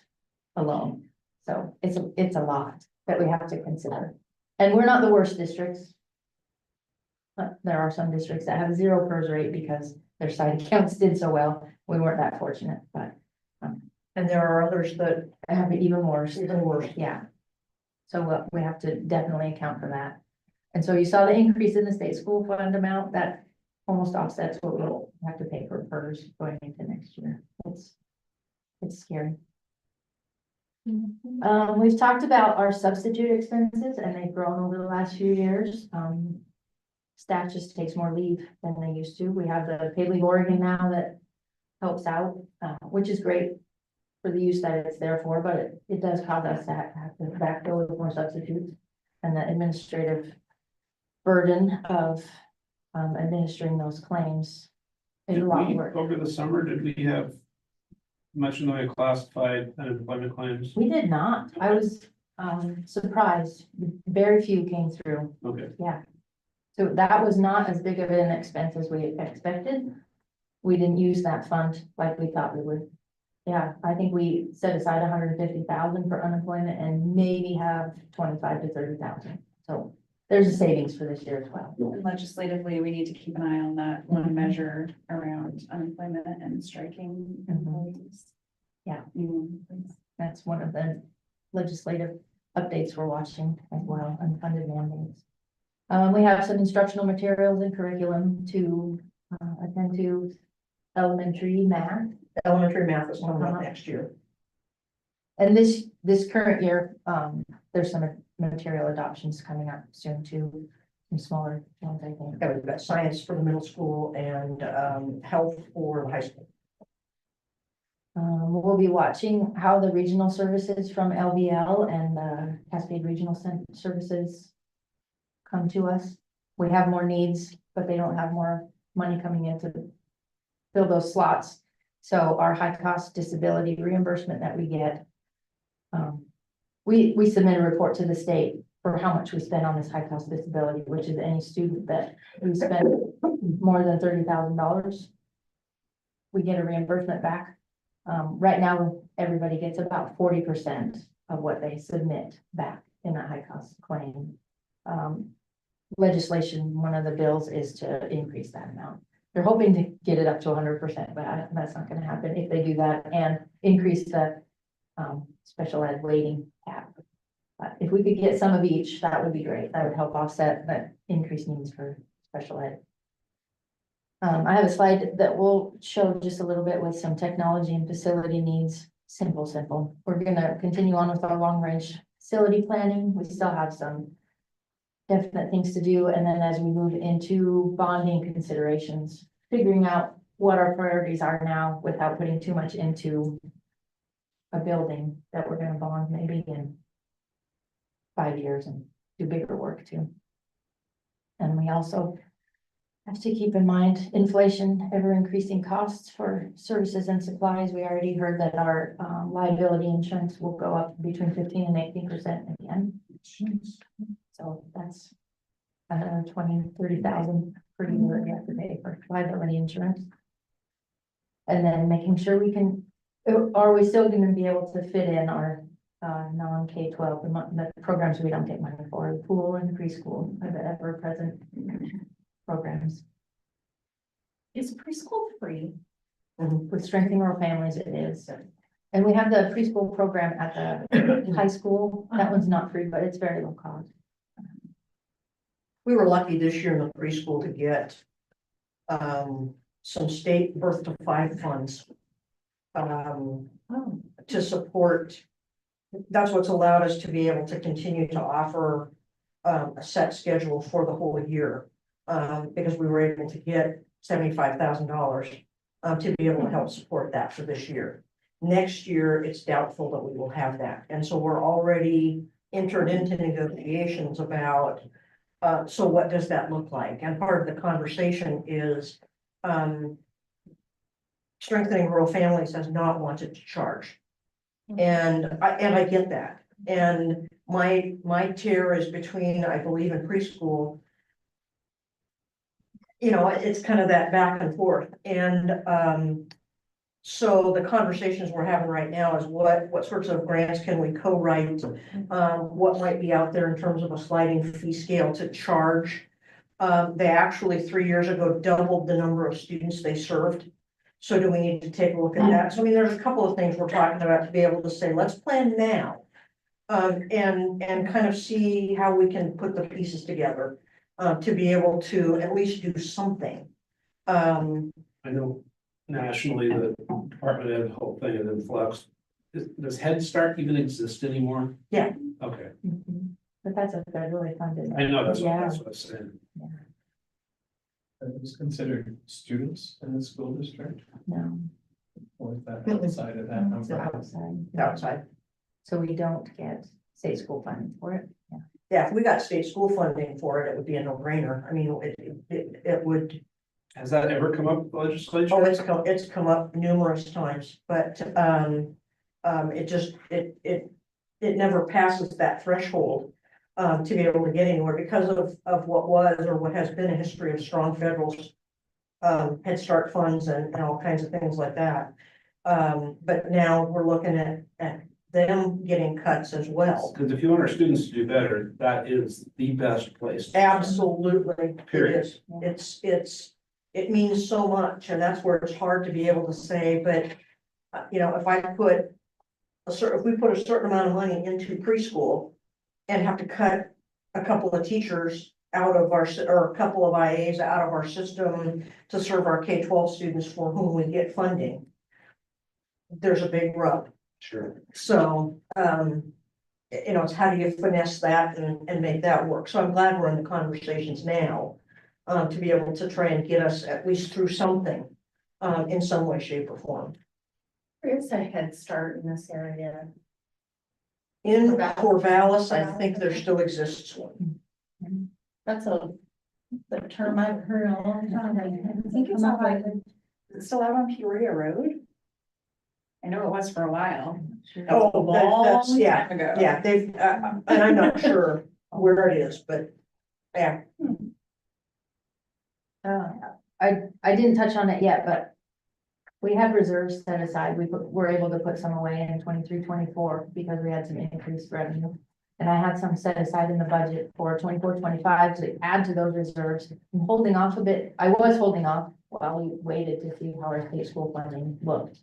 alone. So it's a lot that we have to consider. And we're not the worst districts. But there are some districts that have 0 PERS rate because their side accounts did so well. We weren't that fortunate, but And there are others that have it even worse. even worse. Yeah. So we have to definitely account for that. And so you saw the increase in the state school fund amount that almost offsets what we'll have to pay for PERS going into next year. It's scary. We've talked about our substitute expenses and they've grown over the last few years. Staff just takes more leave than they used to. We have the Paid Leave Oregon now that helps out, which is great for the use that it's there for, but it does cause us to have to backfill with more substitutes. And the administrative burden of administering those claims is a Did lot of we, work. over the summer, did we have much in the way of classified unemployment claims? We did not. I was surprised. Very few came through. Okay, So that was not as big of an expense as we expected. We didn't use that fund like we thought we would. Yeah, I think we set aside 150,000 for unemployment and maybe have 25 to 30,000. So there's a savings for this year as well. And legislatively, we need to keep an eye on that one measure around unemployment and striking employees. Yeah. Please. That's one of the legislative updates we're watching as well, unfunded mandates. We have some instructional materials and curriculum to attend to elementary math. Elementary math is coming up next year. And this current year, there's some material adoptions coming up soon too, some smaller ones, I think. Yeah, we've got science for the middle school and health for the high school. We'll be watching how the regional services from LVL and Cascade Regional Services come to us. We have more needs, but they don't have more money coming in to fill those slots. So our high cost disability reimbursement that we get, we submit a report to the state for how much we spend on this high cost disability, which is any student that we spend more than $30,000. We get a reimbursement back. Right now, everybody gets about 40% of what they submit back in a high cost claim. Legislation, one of the bills is to increase that amount. They're hoping to get it up to 100%, but that's not gonna happen if they do that and increase the special ed weighting cap. If we could get some of each, that would be great. That would help offset the increased needs for special ed. I have a slide that will show just a little bit with some technology and facility needs. Simple. We're gonna continue on with our long range facility planning. We still have some definite things to do. And then as we move into bonding considerations, figuring out what our priorities are now without putting too much into a building that we're gonna bond maybe in 5 years and do bigger work too. And we also have to keep in mind inflation, ever increasing costs for services and supplies. We already heard that our liability insurance will go up between 15 and 18% again. So that's another 20-30,000 per year we have to pay for liability insurance. And then making sure we can, are we still gonna be able to fit in our non-K-12, the programs we don't get money for, the pool and the preschool, are the ever-present programs. Is preschool free? With Strengthening Rural Families, it is. And we have the preschool program at the high school. That one's not free, but it's very low cost. We were lucky this year in the preschool to get some state birth to 5 funds to support. That's what's allowed us to be able to continue to offer a set schedule for the whole year. Because we were able to get $75,000 to be able to help support that for this year. Next year, it's doubtful that we will have that. And so we're already entered into negotiations about, so what does that look like? And part of the conversation is Strengthening Rural Families has not wanted to charge. And I get that. And my tier is between, I believe in preschool, you know, it's kind of that back and forth. And so the conversations we're having right now is what sorts of grants can we co-write? What might be out there in terms of a sliding fee scale to charge? They actually 3 years ago doubled the number of students they served. So do we need to take a look at that? So I mean, there's a couple of things we're talking about to be able to say, let's plan now. And kind of see how we can put the pieces together to be able to at least do something. I know nationally, the Department of Ed whole thing is in flux. Does Head Start even exist anymore? Yeah. Okay, But that's a federally funded. I know, that's Yeah. what I'm saying. Is considered students in the school district, No, or is that outside of that it's number? outside. Outside. So we don't get state school funding for it. Yeah. Yeah, if we got state school funding for it, it would be a no-brainer. I mean, it would. Has that ever come up with the legislature? Oh, it's come up numerous times, but it never passes that threshold to be able to get anywhere because of what was or what has been a history of strong federal Head Start funds and all kinds of things like that. But now we're looking at them getting cuts as well. Because if you want our students to do better, that is the best place. Absolutely, Period. it is. It means so much, and that's where it's hard to be able to say, but you know, if we put a certain amount of money into preschool and have to cut a couple of teachers out of our, or a couple of IAs out of our system to serve our K-12 students for whom we get funding, there's a big rub. Sure. So, you know, it's how do you finesse that and make that work? So I'm glad we're in the conversations now to be able to try and get us at least through something in some way, shape or form. There is a Head Start in this area. In Corvallis, I think there still exists one. That's the term I've heard a long time. I think it's all right. Is it still out on Peoria Road? I know it was for a while. Oh, that's, yeah, Time ago. yeah, they've, and I'm not sure where it is, but yeah, I didn't touch on it yet, but we had reserves set aside. Were able to put some away in 23-24 because we had some increased revenue. And I had some set aside in the budget for 24-25 to add to those reserves. I'm holding off a bit. I was holding off while we waited to see how our state school funding looked.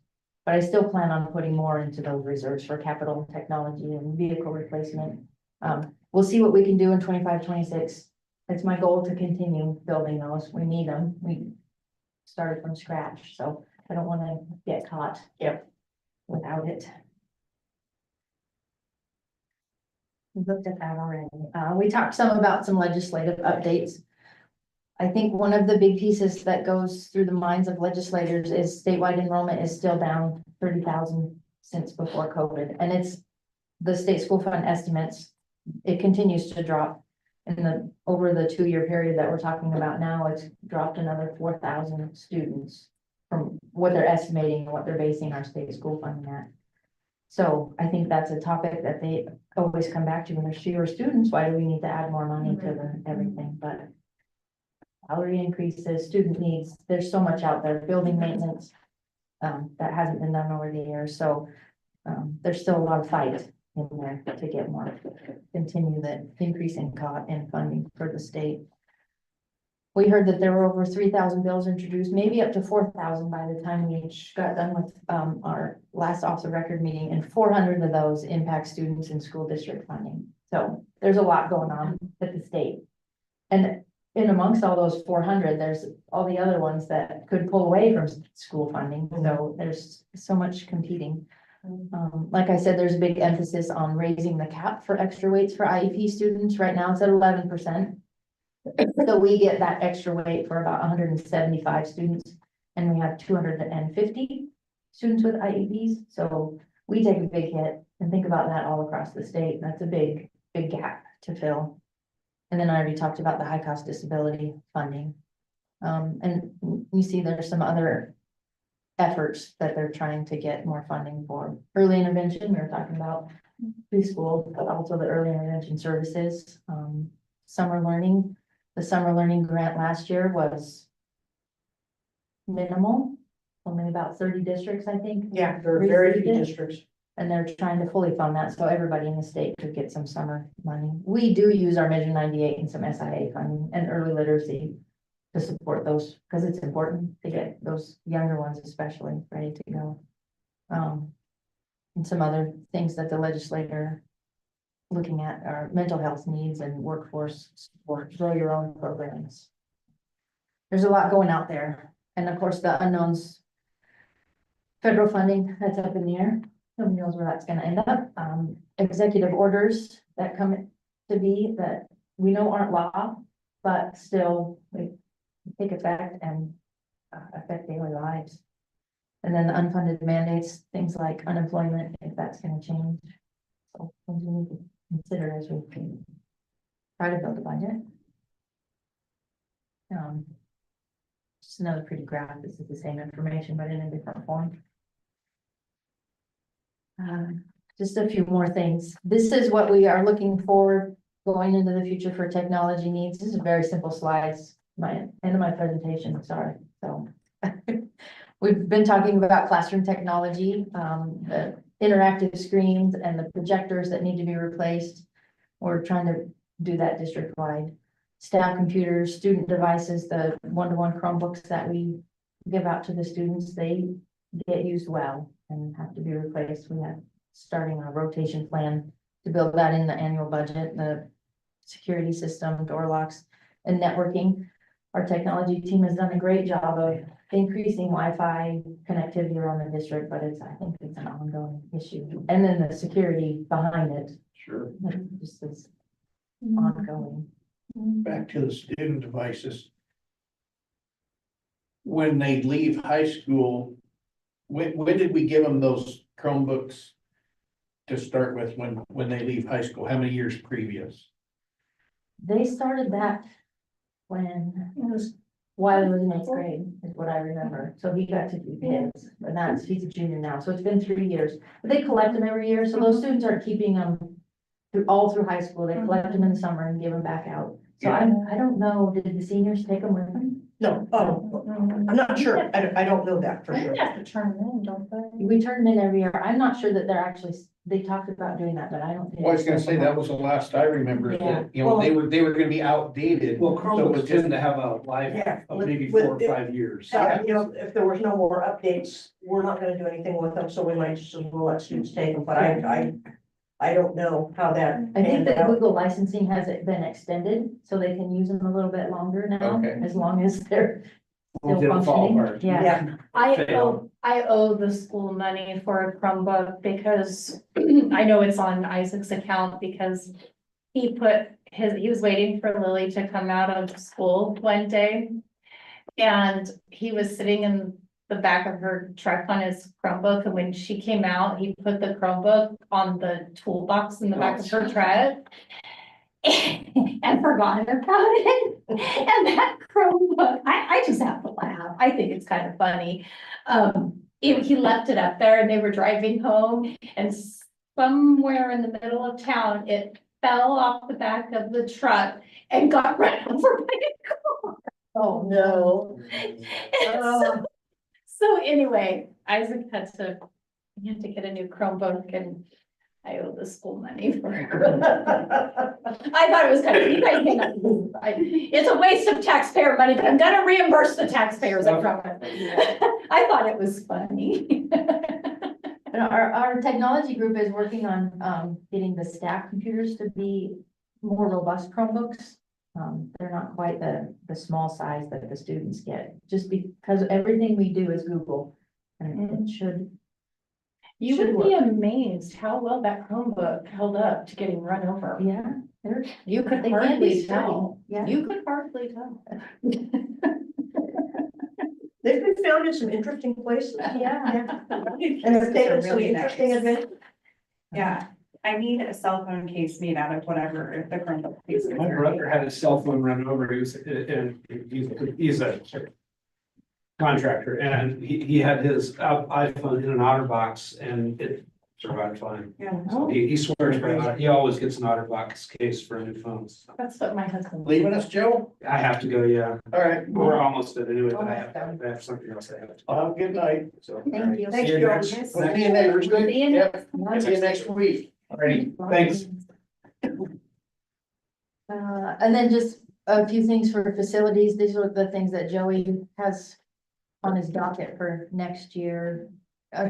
But I still plan on putting more into those reserves for capital technology and vehicle replacement. We'll see what we can do in 25-26. It's my goal to continue building those. We need them. We started from scratch, so I don't want to get caught. Yep. Without it. We looked at that already. We talked some about some legislative updates. I think one of the big pieces that goes through the minds of legislators is statewide enrollment is still down 30,000 since before COVID. And it's the state school fund estimates. It continues to drop. Over the 2-year period that we're talking about now, it's dropped another 4,000 students from what they're estimating and what they're basing our state school funding at. So I think that's a topic that they always come back to when there's fewer students. Why do we need to add more money to everything? But salary increases, student needs, there's so much out there, building maintenance that hasn't been done over the years. So there's still a lot of fight in there to get more, continue the increase in funding for the state. We heard that there were over 3,000 bills introduced, maybe up to 4,000 by the time we got done with our last off the record meeting, and 400 of those impact students in school district funding. So there's a lot going on at the state. And in amongst all those 400, there's all the other ones that could pull away from school funding. So there's so much competing. Like I said, there's a big emphasis on raising the cap for extra weights for IEP students. Right now it's at 11%. So we get that extra weight for about 175 students, and we have 250 students with IEPs. So we take a big hit, and think about that all across the state. That's a big gap to fill. And then I already talked about the high cost disability funding. And you see there's some other efforts that they're trying to get more funding for. Early intervention, we were talking about preschool, but also the early intervention services, summer learning. The summer learning grant last year was minimal, only about 30 districts, I think. yeah, there are very few Received it. districts. And they're trying to fully fund that, so everybody in the state could get some summer money. We do use our Measure 98 and some SIA funding and early literacy to support those, because it's important to get those younger ones especially ready to go. And some other things that the legislator looking at are mental health needs and workforce support, grow your own programs. There's a lot going out there. And of course, the unknowns, federal funding, that's up in the air. Nobody knows where that's gonna end up. Executive orders that come to be that we know aren't law, but still they take effect and affect daily lives. And then the unfunded mandates, things like unemployment, if that's gonna change. So things we need to consider as we try to build a budget. Just another pretty graph. This is the same information, but in a different form. Just a few more things. This is what we are looking for going into the future for technology needs. This is very simple slides. End of my presentation, sorry. So we've been talking about classroom technology, the interactive screens and the projectors that need to be replaced. We're trying to do that district-wide. Staff computers, student devices, the one-to-one Chromebooks that we give out to the students, they get used well and have to be replaced. We have starting a rotation plan to build that in the annual budget, the security system, door locks, and networking. Our technology team has done a great job of increasing Wi-Fi connectivity around the district, but I think it's an ongoing issue. And then the security behind it, Sure. just is ongoing. Back to the student devices. When they leave high school, when did we give them those Chromebooks to start with when they leave high school? How many years previous? They started that when it was while he was in 8th grade, is what I remember. So he got to do his, but he's a junior now. So it's been 3 years. But they collect them every year. So those students are keeping them all through high school. They collect them in the summer and give them back out. So I don't know, did the seniors take them with them? No, I'm not sure. I don't know that for I sure. think they have to turn them in, don't they? We turn them in every year. I'm not sure that they're actually, they talked about doing that, but I don't. think Well, I was gonna say, that was the last I remember, Yeah. that, you know, they were gonna be outdated. Well, So it Chromebooks was tend to have a life Yeah, of with- maybe with 4 or it- 5 years. You know, if there was no more updates, we're not gonna do anything with them, so we might just as well let students take them, but I don't know how that. I think panned that out. Google licensing has it been extended, so they can use them a little bit longer now, Okay. as long as they're Well, still they don't fall functioning. apart. Yeah, I owe the school money for a Chromebook because I know it's on Isaac's account because he was waiting for Lily to come out of school one day. And he was sitting in the back of her truck on his Chromebook, and when she came out, he put the Chromebook on the toolbox in the back of her truck. And forgot about it. And that Chromebook, I just have to laugh. I think it's kind of funny. He left it up there and they were driving home and somewhere in the middle of town, it fell off the back of the truck and got run over by a car. Oh, no. And so anyway, Isaac he had to get a new Chromebook and I owe the school money for it. I thought it was kind of, you guys may not, it's a waste of taxpayer money, but I'm gonna reimburse the taxpayers from it. I thought it was funny. and our technology group is working on, getting the staff computers to be more robust Chromebooks. They're not quite the small size that the students get, just because everything we do is Google. And it should, You Should would be amazed how well that Chromebook held up to getting run over. yeah, You could they can be hardly sturdy. tell. Yeah. You could hardly tell. They've been found in some interesting places. Yeah. And they're taking some Really interesting nice. adventures. Yeah, I need a cell phone case made out of whatever, if the Chromebook case. is My there. brother had his cell phone run over, and he's a contractor, and he had his iPhone in an OtterBox, and it survived fine. Yeah. So he swears by that. He always gets an OtterBox case for a new phone. So That's what my husband. Leaving us, Joe? I have to go, yeah. All right, We're almost at it anyway, but Almost done. I have something else I have to. have a good night. So, Thank you. Thanks, See you Joe. next- We'll see you next week. See you Yep, see you next week. Alrighty, thanks. And then just a few things for facilities. These are the things that Joey has on his docket for next year.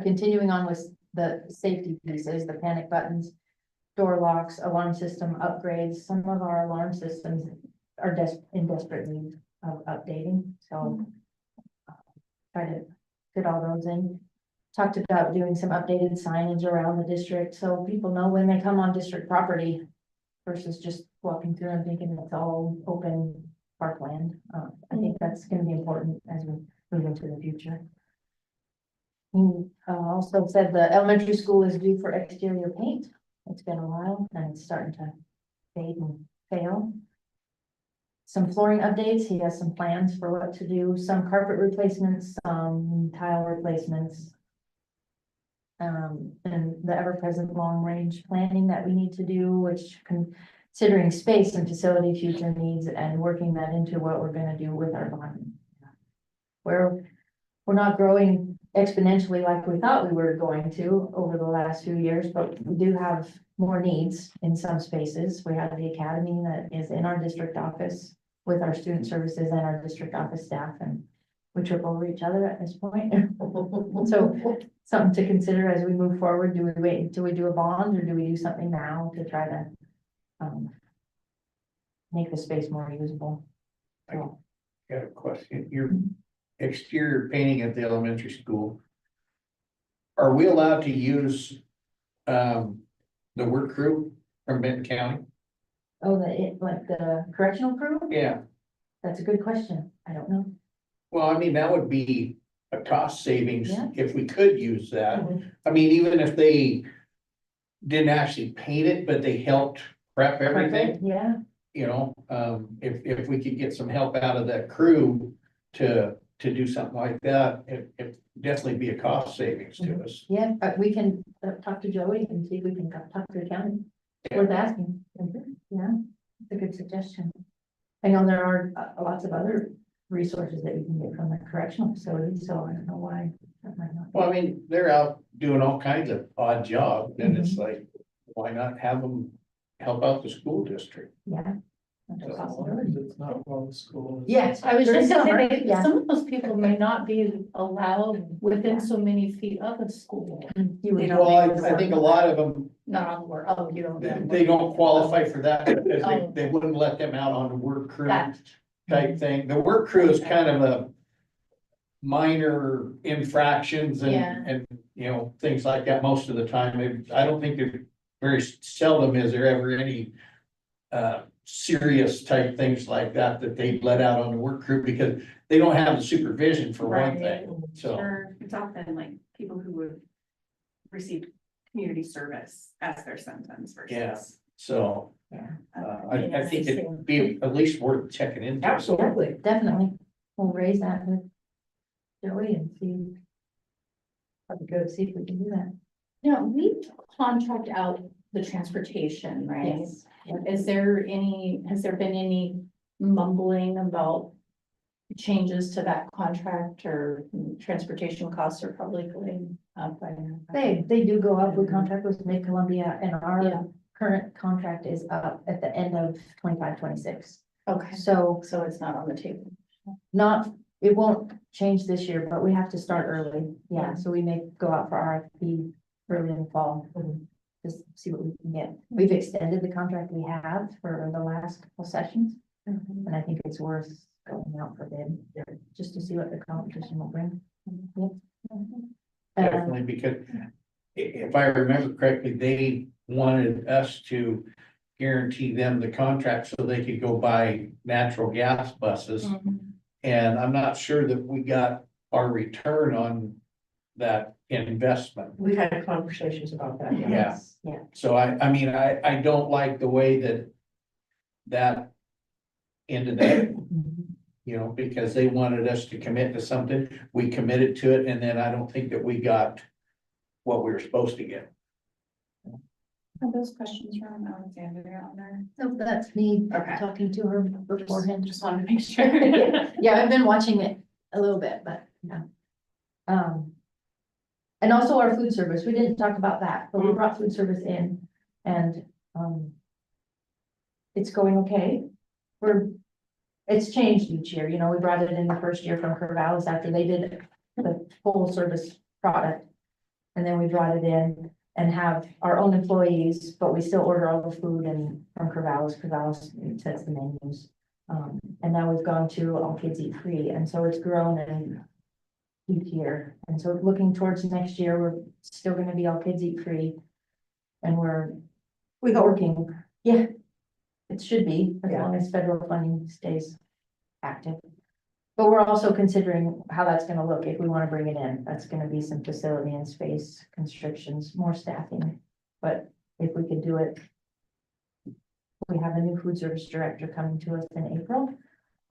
Continuing on with the safety pieces, the panic buttons, door locks, alarm system upgrades. Some of our alarm systems are in desperate need of updating, so try to fit all those in. Talked about doing some updated signage around the district, so people know when they come on district property versus just walking through and thinking it's all open parkland. I think that's gonna be important as we move into the future. He also said the elementary school is due for exterior paint. It's been a while and it's starting to fade and fail. Some flooring updates. He has some plans for what to do, some carpet replacements, some tile replacements. And the ever-present long-range planning that we need to do, which considering space and facility future needs and working that into what we're gonna do with our bond. We're not growing exponentially like we thought we were going to over the last few years, but we do have more needs in some spaces. We have the academy that is in our district office with our student services and our district office staff, and we trip over each other at this point. So something to consider as we move forward. Do we wait until we do a bond, or do we do something now to try to make the space more usable? So, Got a question. Your exterior painting at the elementary school. Are we allowed to use the work crew from Benton County? oh, like the correctional crew? Yeah, That's a good question. I don't know. well, I mean, that would be a cost savings Yeah. if we could use that. Mhm. I mean, even if they didn't actually paint it, but they helped prep everything, Yeah, you know, if we could get some help out of that crew to do something like that, it definitely be a cost savings to us. yeah, we can talk to Joey and see if we can talk to the county. worth asking. Yeah, it's a good suggestion. I know there are lots of other resources that you can get from the correctional facility, so I don't know why that might not. Well, I mean, they're out doing all kinds of odd jobs, and it's like, why not have them help out the school district? Yeah. That's a possibility. It's not well the school. Yes, I was there just is gonna some, say, yeah. some of those people may not be allowed within so many feet of a school, You would Well, know. I think a lot of them, not on work, oh, you don't. they don't qualify for that, because Oh. they wouldn't let them out on the work crew That, type thing. The work crew is kind of a minor infractions Yeah. and, you know, things like that most of the time. I don't think there, very seldom is there ever any serious type things like that they let out on the work crew, because they don't have the supervision for one Right. thing, so. Sure, it's often like people who would receive community service as their sentence Yeah. versus. So, Yeah. I think it'd be at least worth checking into. Absolutely. Definitely. We'll raise that with Joey and see. Probably go see if we can do that. now, we contract out the transportation, right? Yes. Is there any, has there been any mumbling about changes to that contract, or transportation costs are probably going up by now? They do go up with contract with Mid-Columbia, and Yeah. our current contract is up at the end of 25-26. Okay, So so it's not on the table. not, it won't change this year, but we have to start early. Yeah, so we may go out for RFP early in the fall. Just see what we can get. We've extended the contract we have for the last couple sessions, and I think it's worth going out for bid, just to see what the competition will bring. Yep. Definitely, because if I remember correctly, they wanted us to guarantee them the contract so they could go buy natural gas buses. And I'm not sure that we got our return on that investment. We've had conversations about that. Yeah. Yeah, So I mean, I don't like the way that ended up, you know, because they wanted us to commit to something. We committed to it, and then I don't think that we got what we were supposed to get. Are those questions from Alexandria on there? so that's me Okay. talking to her beforehand. Just wanted to make sure. Yeah, I've been watching it a little bit, but, yeah. And also our food service, we didn't talk about that, but we brought food service in and, it's going okay. It's changed each year, you know, we brought it in the first year from Corvallis after they did the full service product. And then we brought it in and have our own employees, but we still order all the food and from Corvallis sets the menus. And now we've gone to All Kids Eat Free, and so it's grown in each year. And so looking towards next year, we're still gonna be All Kids Eat Free. And we're We hope. working, yeah, it should be, as Yeah. long as federal funding stays active. But we're also considering how that's gonna look if we wanna bring it in. That's gonna be some facility and space constrictions, more staffing. But if we could do it. We have a new food service director coming to us in April.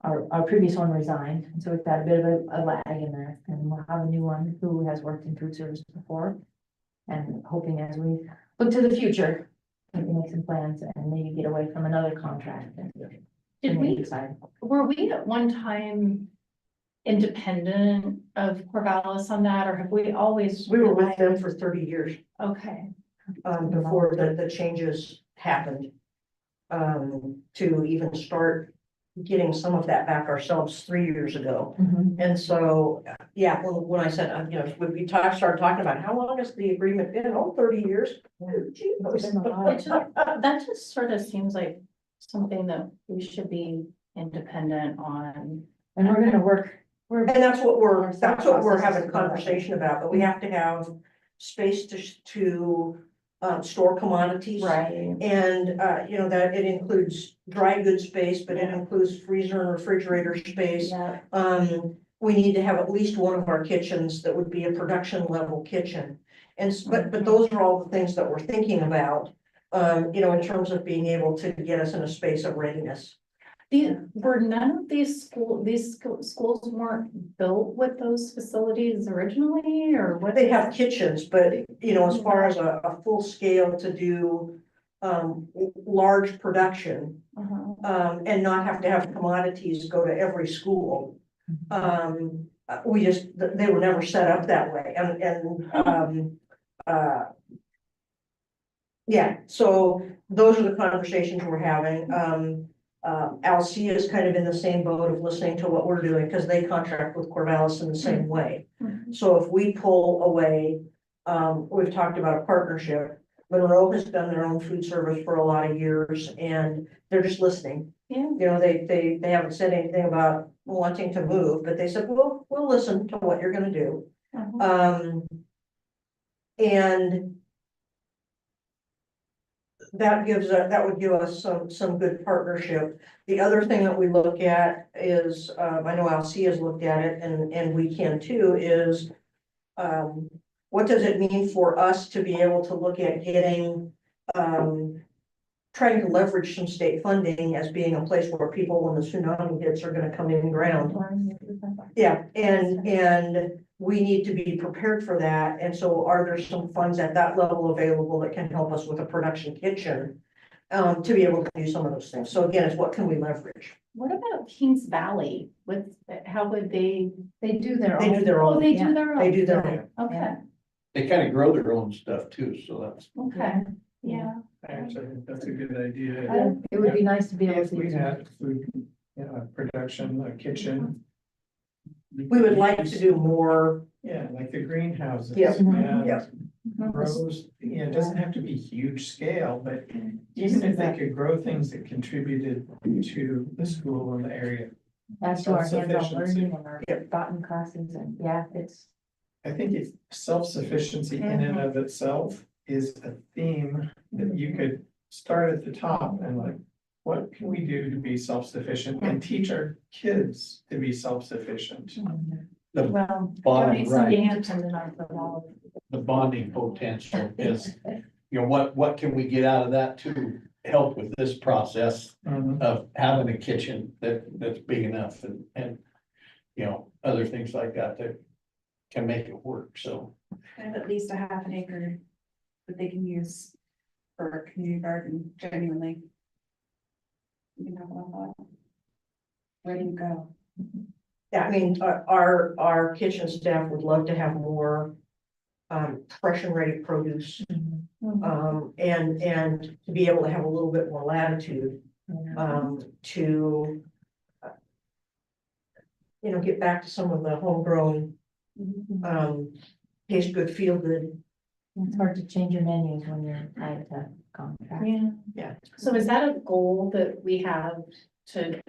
Our previous one resigned, and so we've got a bit of a lag in there, and we'll have a new one who has worked in food service before. And hoping as we look to the future, we can make some plans and maybe get away from another contract. Did we, decide? were we at one time independent of Corvallis on that, or have we always? We were with them for 30 years, Okay, before the changes happened. To even start getting some of that back ourselves 3 years ago. And so, yeah, when I said, you know, when we started talking about how long has the agreement been? Oh, 30 years. Gee, It's been a while. It just- that just sort of seems like something that we should be independent on. And we're gonna work, And that's what we're having a conversation about, but we have to have space to store commodities. Right. And, you know, that it includes dry goods space, but it includes freezer and refrigerator space. Yeah, We need to have at least one of our kitchens that would be a production level kitchen. And, but those are all the things that we're thinking about, you know, in terms of being able to get us in a space of readiness. were none of these schools weren't built with those facilities originally, or what? They have kitchens, but, you know, as far as a full scale to do large production, Uh-huh. and not have to have commodities go to every school. We just, they were never set up that way, yeah, so those are the conversations we're having. Alcia is kind of in the same boat of listening to what we're doing, because they contract with Corvallis in the same way. Mhm. So if we pull away, we've talked about a partnership. Monroe has done their own food service for a lot of years, and they're just listening. Yeah. You know, they haven't said anything about wanting to move, but they said, we'll listen to what you're gonna do. Uh-huh. And that would give us some good partnership. The other thing that we look at is, I know Alcia has looked at it, and we can too, is what does it mean for us to be able to look at getting, trying to leverage some state funding as being a place where people, when the tsunami hits, are gonna come in ground. Yeah, and we need to be prepared for that, and so are there some funds at that level available that can help us with a production kitchen? To be able to do some of those things, so again, it's what can we leverage? What about Kings Valley? How would they? They do their They do own. their Oh, own, they do their own. they do their own. Okay, They kind of grow their own stuff too, so that's. okay, yeah. Actually, that's a good idea. It would be nice to be able If we to. had food, production, a kitchen. We would like to do more, Yeah, like the greenhouses. Yeah. and Yeah. Grows, it doesn't have to be huge scale, but even if they could grow things that contributed to the school in the area. As to our hands-on Self-sufficiency. learning and our gotten classes, and yeah, it's. I think it's self-sufficiency in and of itself is a theme that you could start at the top and like, what can we do to be self-sufficient and teach our kids to be self-sufficient? Well, Bottom donate some right. dependent on the wall. The bonding potential is, you know, what can we get out of that to help with this process Mhm. of having a kitchen that's big enough and, you know, other things like that that can make it work, so. I have at least a half an acre that they can use for a community garden, genuinely. You can have one lot. Ready to go. yeah, I mean, our kitchen staff would love to have more. Fresh and ready produce, and to be able to have a little bit more latitude, to. You know, get back to some of the homegrown, taste good, feel good. It's hard to change your menus when you're tied to contract. Yeah. Yeah. So is that a goal that we have to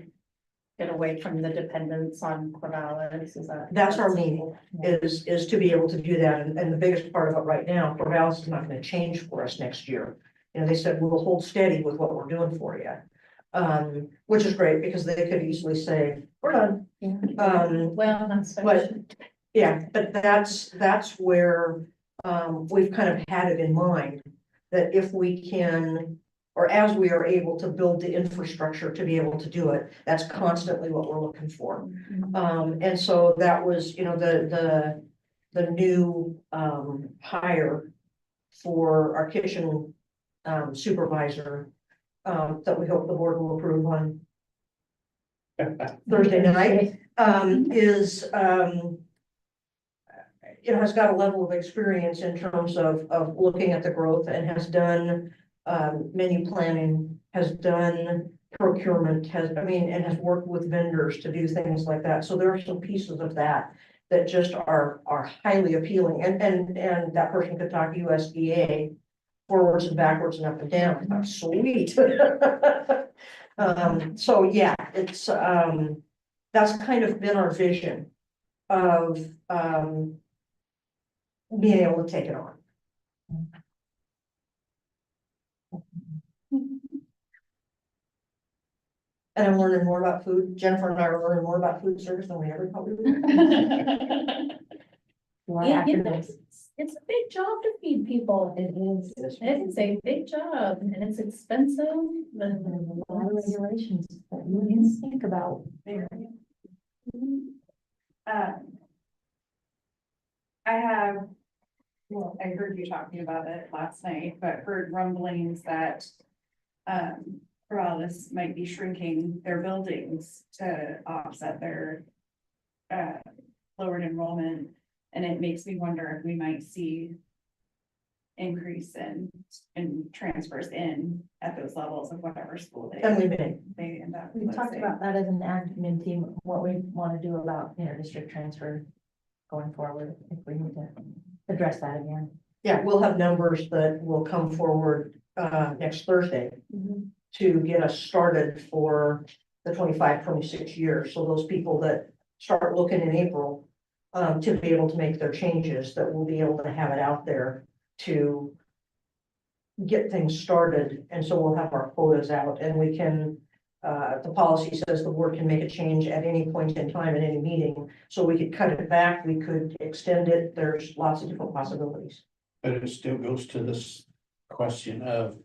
get away from the dependence on Corvallis? Is that? That's our meaning, is to be able to do that, and the biggest part of it right now, Corvallis is not gonna change for us next year. You know, they said we'll hold steady with what we're doing for you. Which is great, because they could easily say, we're done. Well, that's. But- Yeah, but that's where, we've kind of had it in mind, that if we can, or as we are able to build the infrastructure to be able to do it, that's constantly what we're looking for. And so that was, you know, the new, hire for our kitchen, supervisor, that we hope the board will approve on Thursday night, is, you know, has got a level of experience in terms of looking at the growth, and has done, menu planning, has done procurement, and has worked with vendors to do things like that. So there are some pieces of that just are highly appealing, and that person could talk USDA forwards and backwards and up and down. I thought, sweet. So yeah, it's, that's kind of been our vision of, being able to take it on. And I'm learning more about food. Jennifer and I are learning more about food service than we ever probably did. It's a big job to feed people. It is. It is a big job, and it's expensive, and There's a lot of regulations that you didn't think about. I have Well, I heard you talking about it last night, but heard rumblings that. Corvallis might be shrinking their buildings to offset their. Lowered enrollment, and it makes me wonder if we might see. Increase in transfers in at those levels of whatever school And we may. they end up. We talked closing. about that as an admin team, what we want to do about inter-district transfer going forward, if we need to address that again. Yeah, we'll have numbers that will come forward next Thursday to get us started for the 25-26 years. So those people that start looking in April to be able to make their changes, that we'll be able to have it out there to get things started. And so we'll have our quotas out, and we can, the policy says the board can make a change at any point in time in any meeting. So we could cut it back, we could extend it. There's lots of different possibilities. But it still goes to this question of,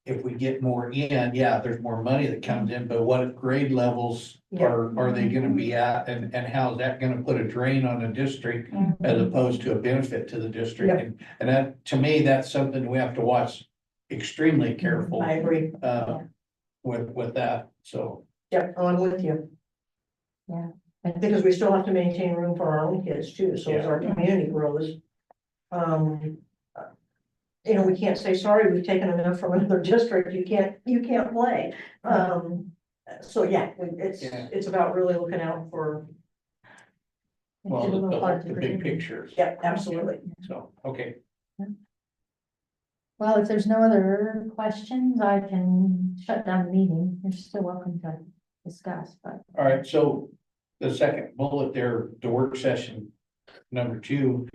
if we get more in, yeah, there's more money that comes in, but what grade levels are they gonna be at? And how's that gonna put a drain on a district as opposed to a benefit to the district? Yep. And that, to me, that's something we have to watch extremely careful, I agree. with that, so. Yep, I'm with you. Yeah. Because we still have to maintain room for our own kids too, so as our community grows. You know, we can't say, sorry, we've taken enough from another district, you can't play. So yeah, Yeah. it's about really looking out for, Well, It's a little hard to the big predict. picture, yeah, absolutely. so, okay. Well, if there's no other questions, I can shut down the meeting. You're still welcome to discuss, but All right, so the second bullet there, the work session number 2.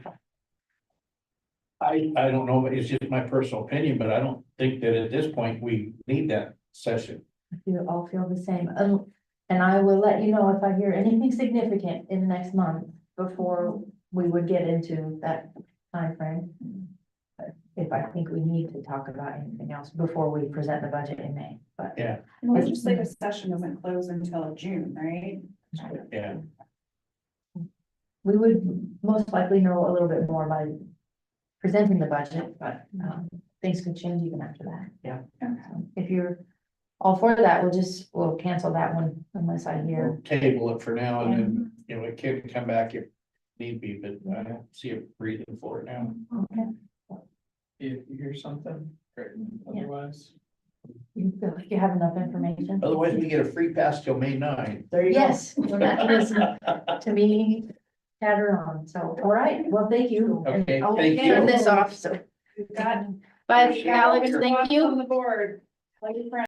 I don't know, it's just my personal opinion, but I don't think that at this point we need that session. if you all feel the same. And I will let you know if I hear anything significant in the next month before we would get into that timeframe. If I think we need to talk about anything else before we present the budget in May, but Yeah, And the legislative session doesn't close until June, right? yeah, we would most likely know a little bit more by presenting the budget, but things could change even after that. Yeah. So if you're all for that, we'll cancel that one unless I hear. we'll table it for now, and then, you know, it can come back if need be, but I don't see a reason for it now. Okay. If you hear something, great, otherwise. You feel like you have enough information? Otherwise, we get a free pass till May 9. There you go. Yes, we're not listening to me chatter on, so, all right, well, thank you. And Okay, I'll thank turn you. this off, so. We've got. Bye, we've got Alex, thank spots you. On the board, like your friend.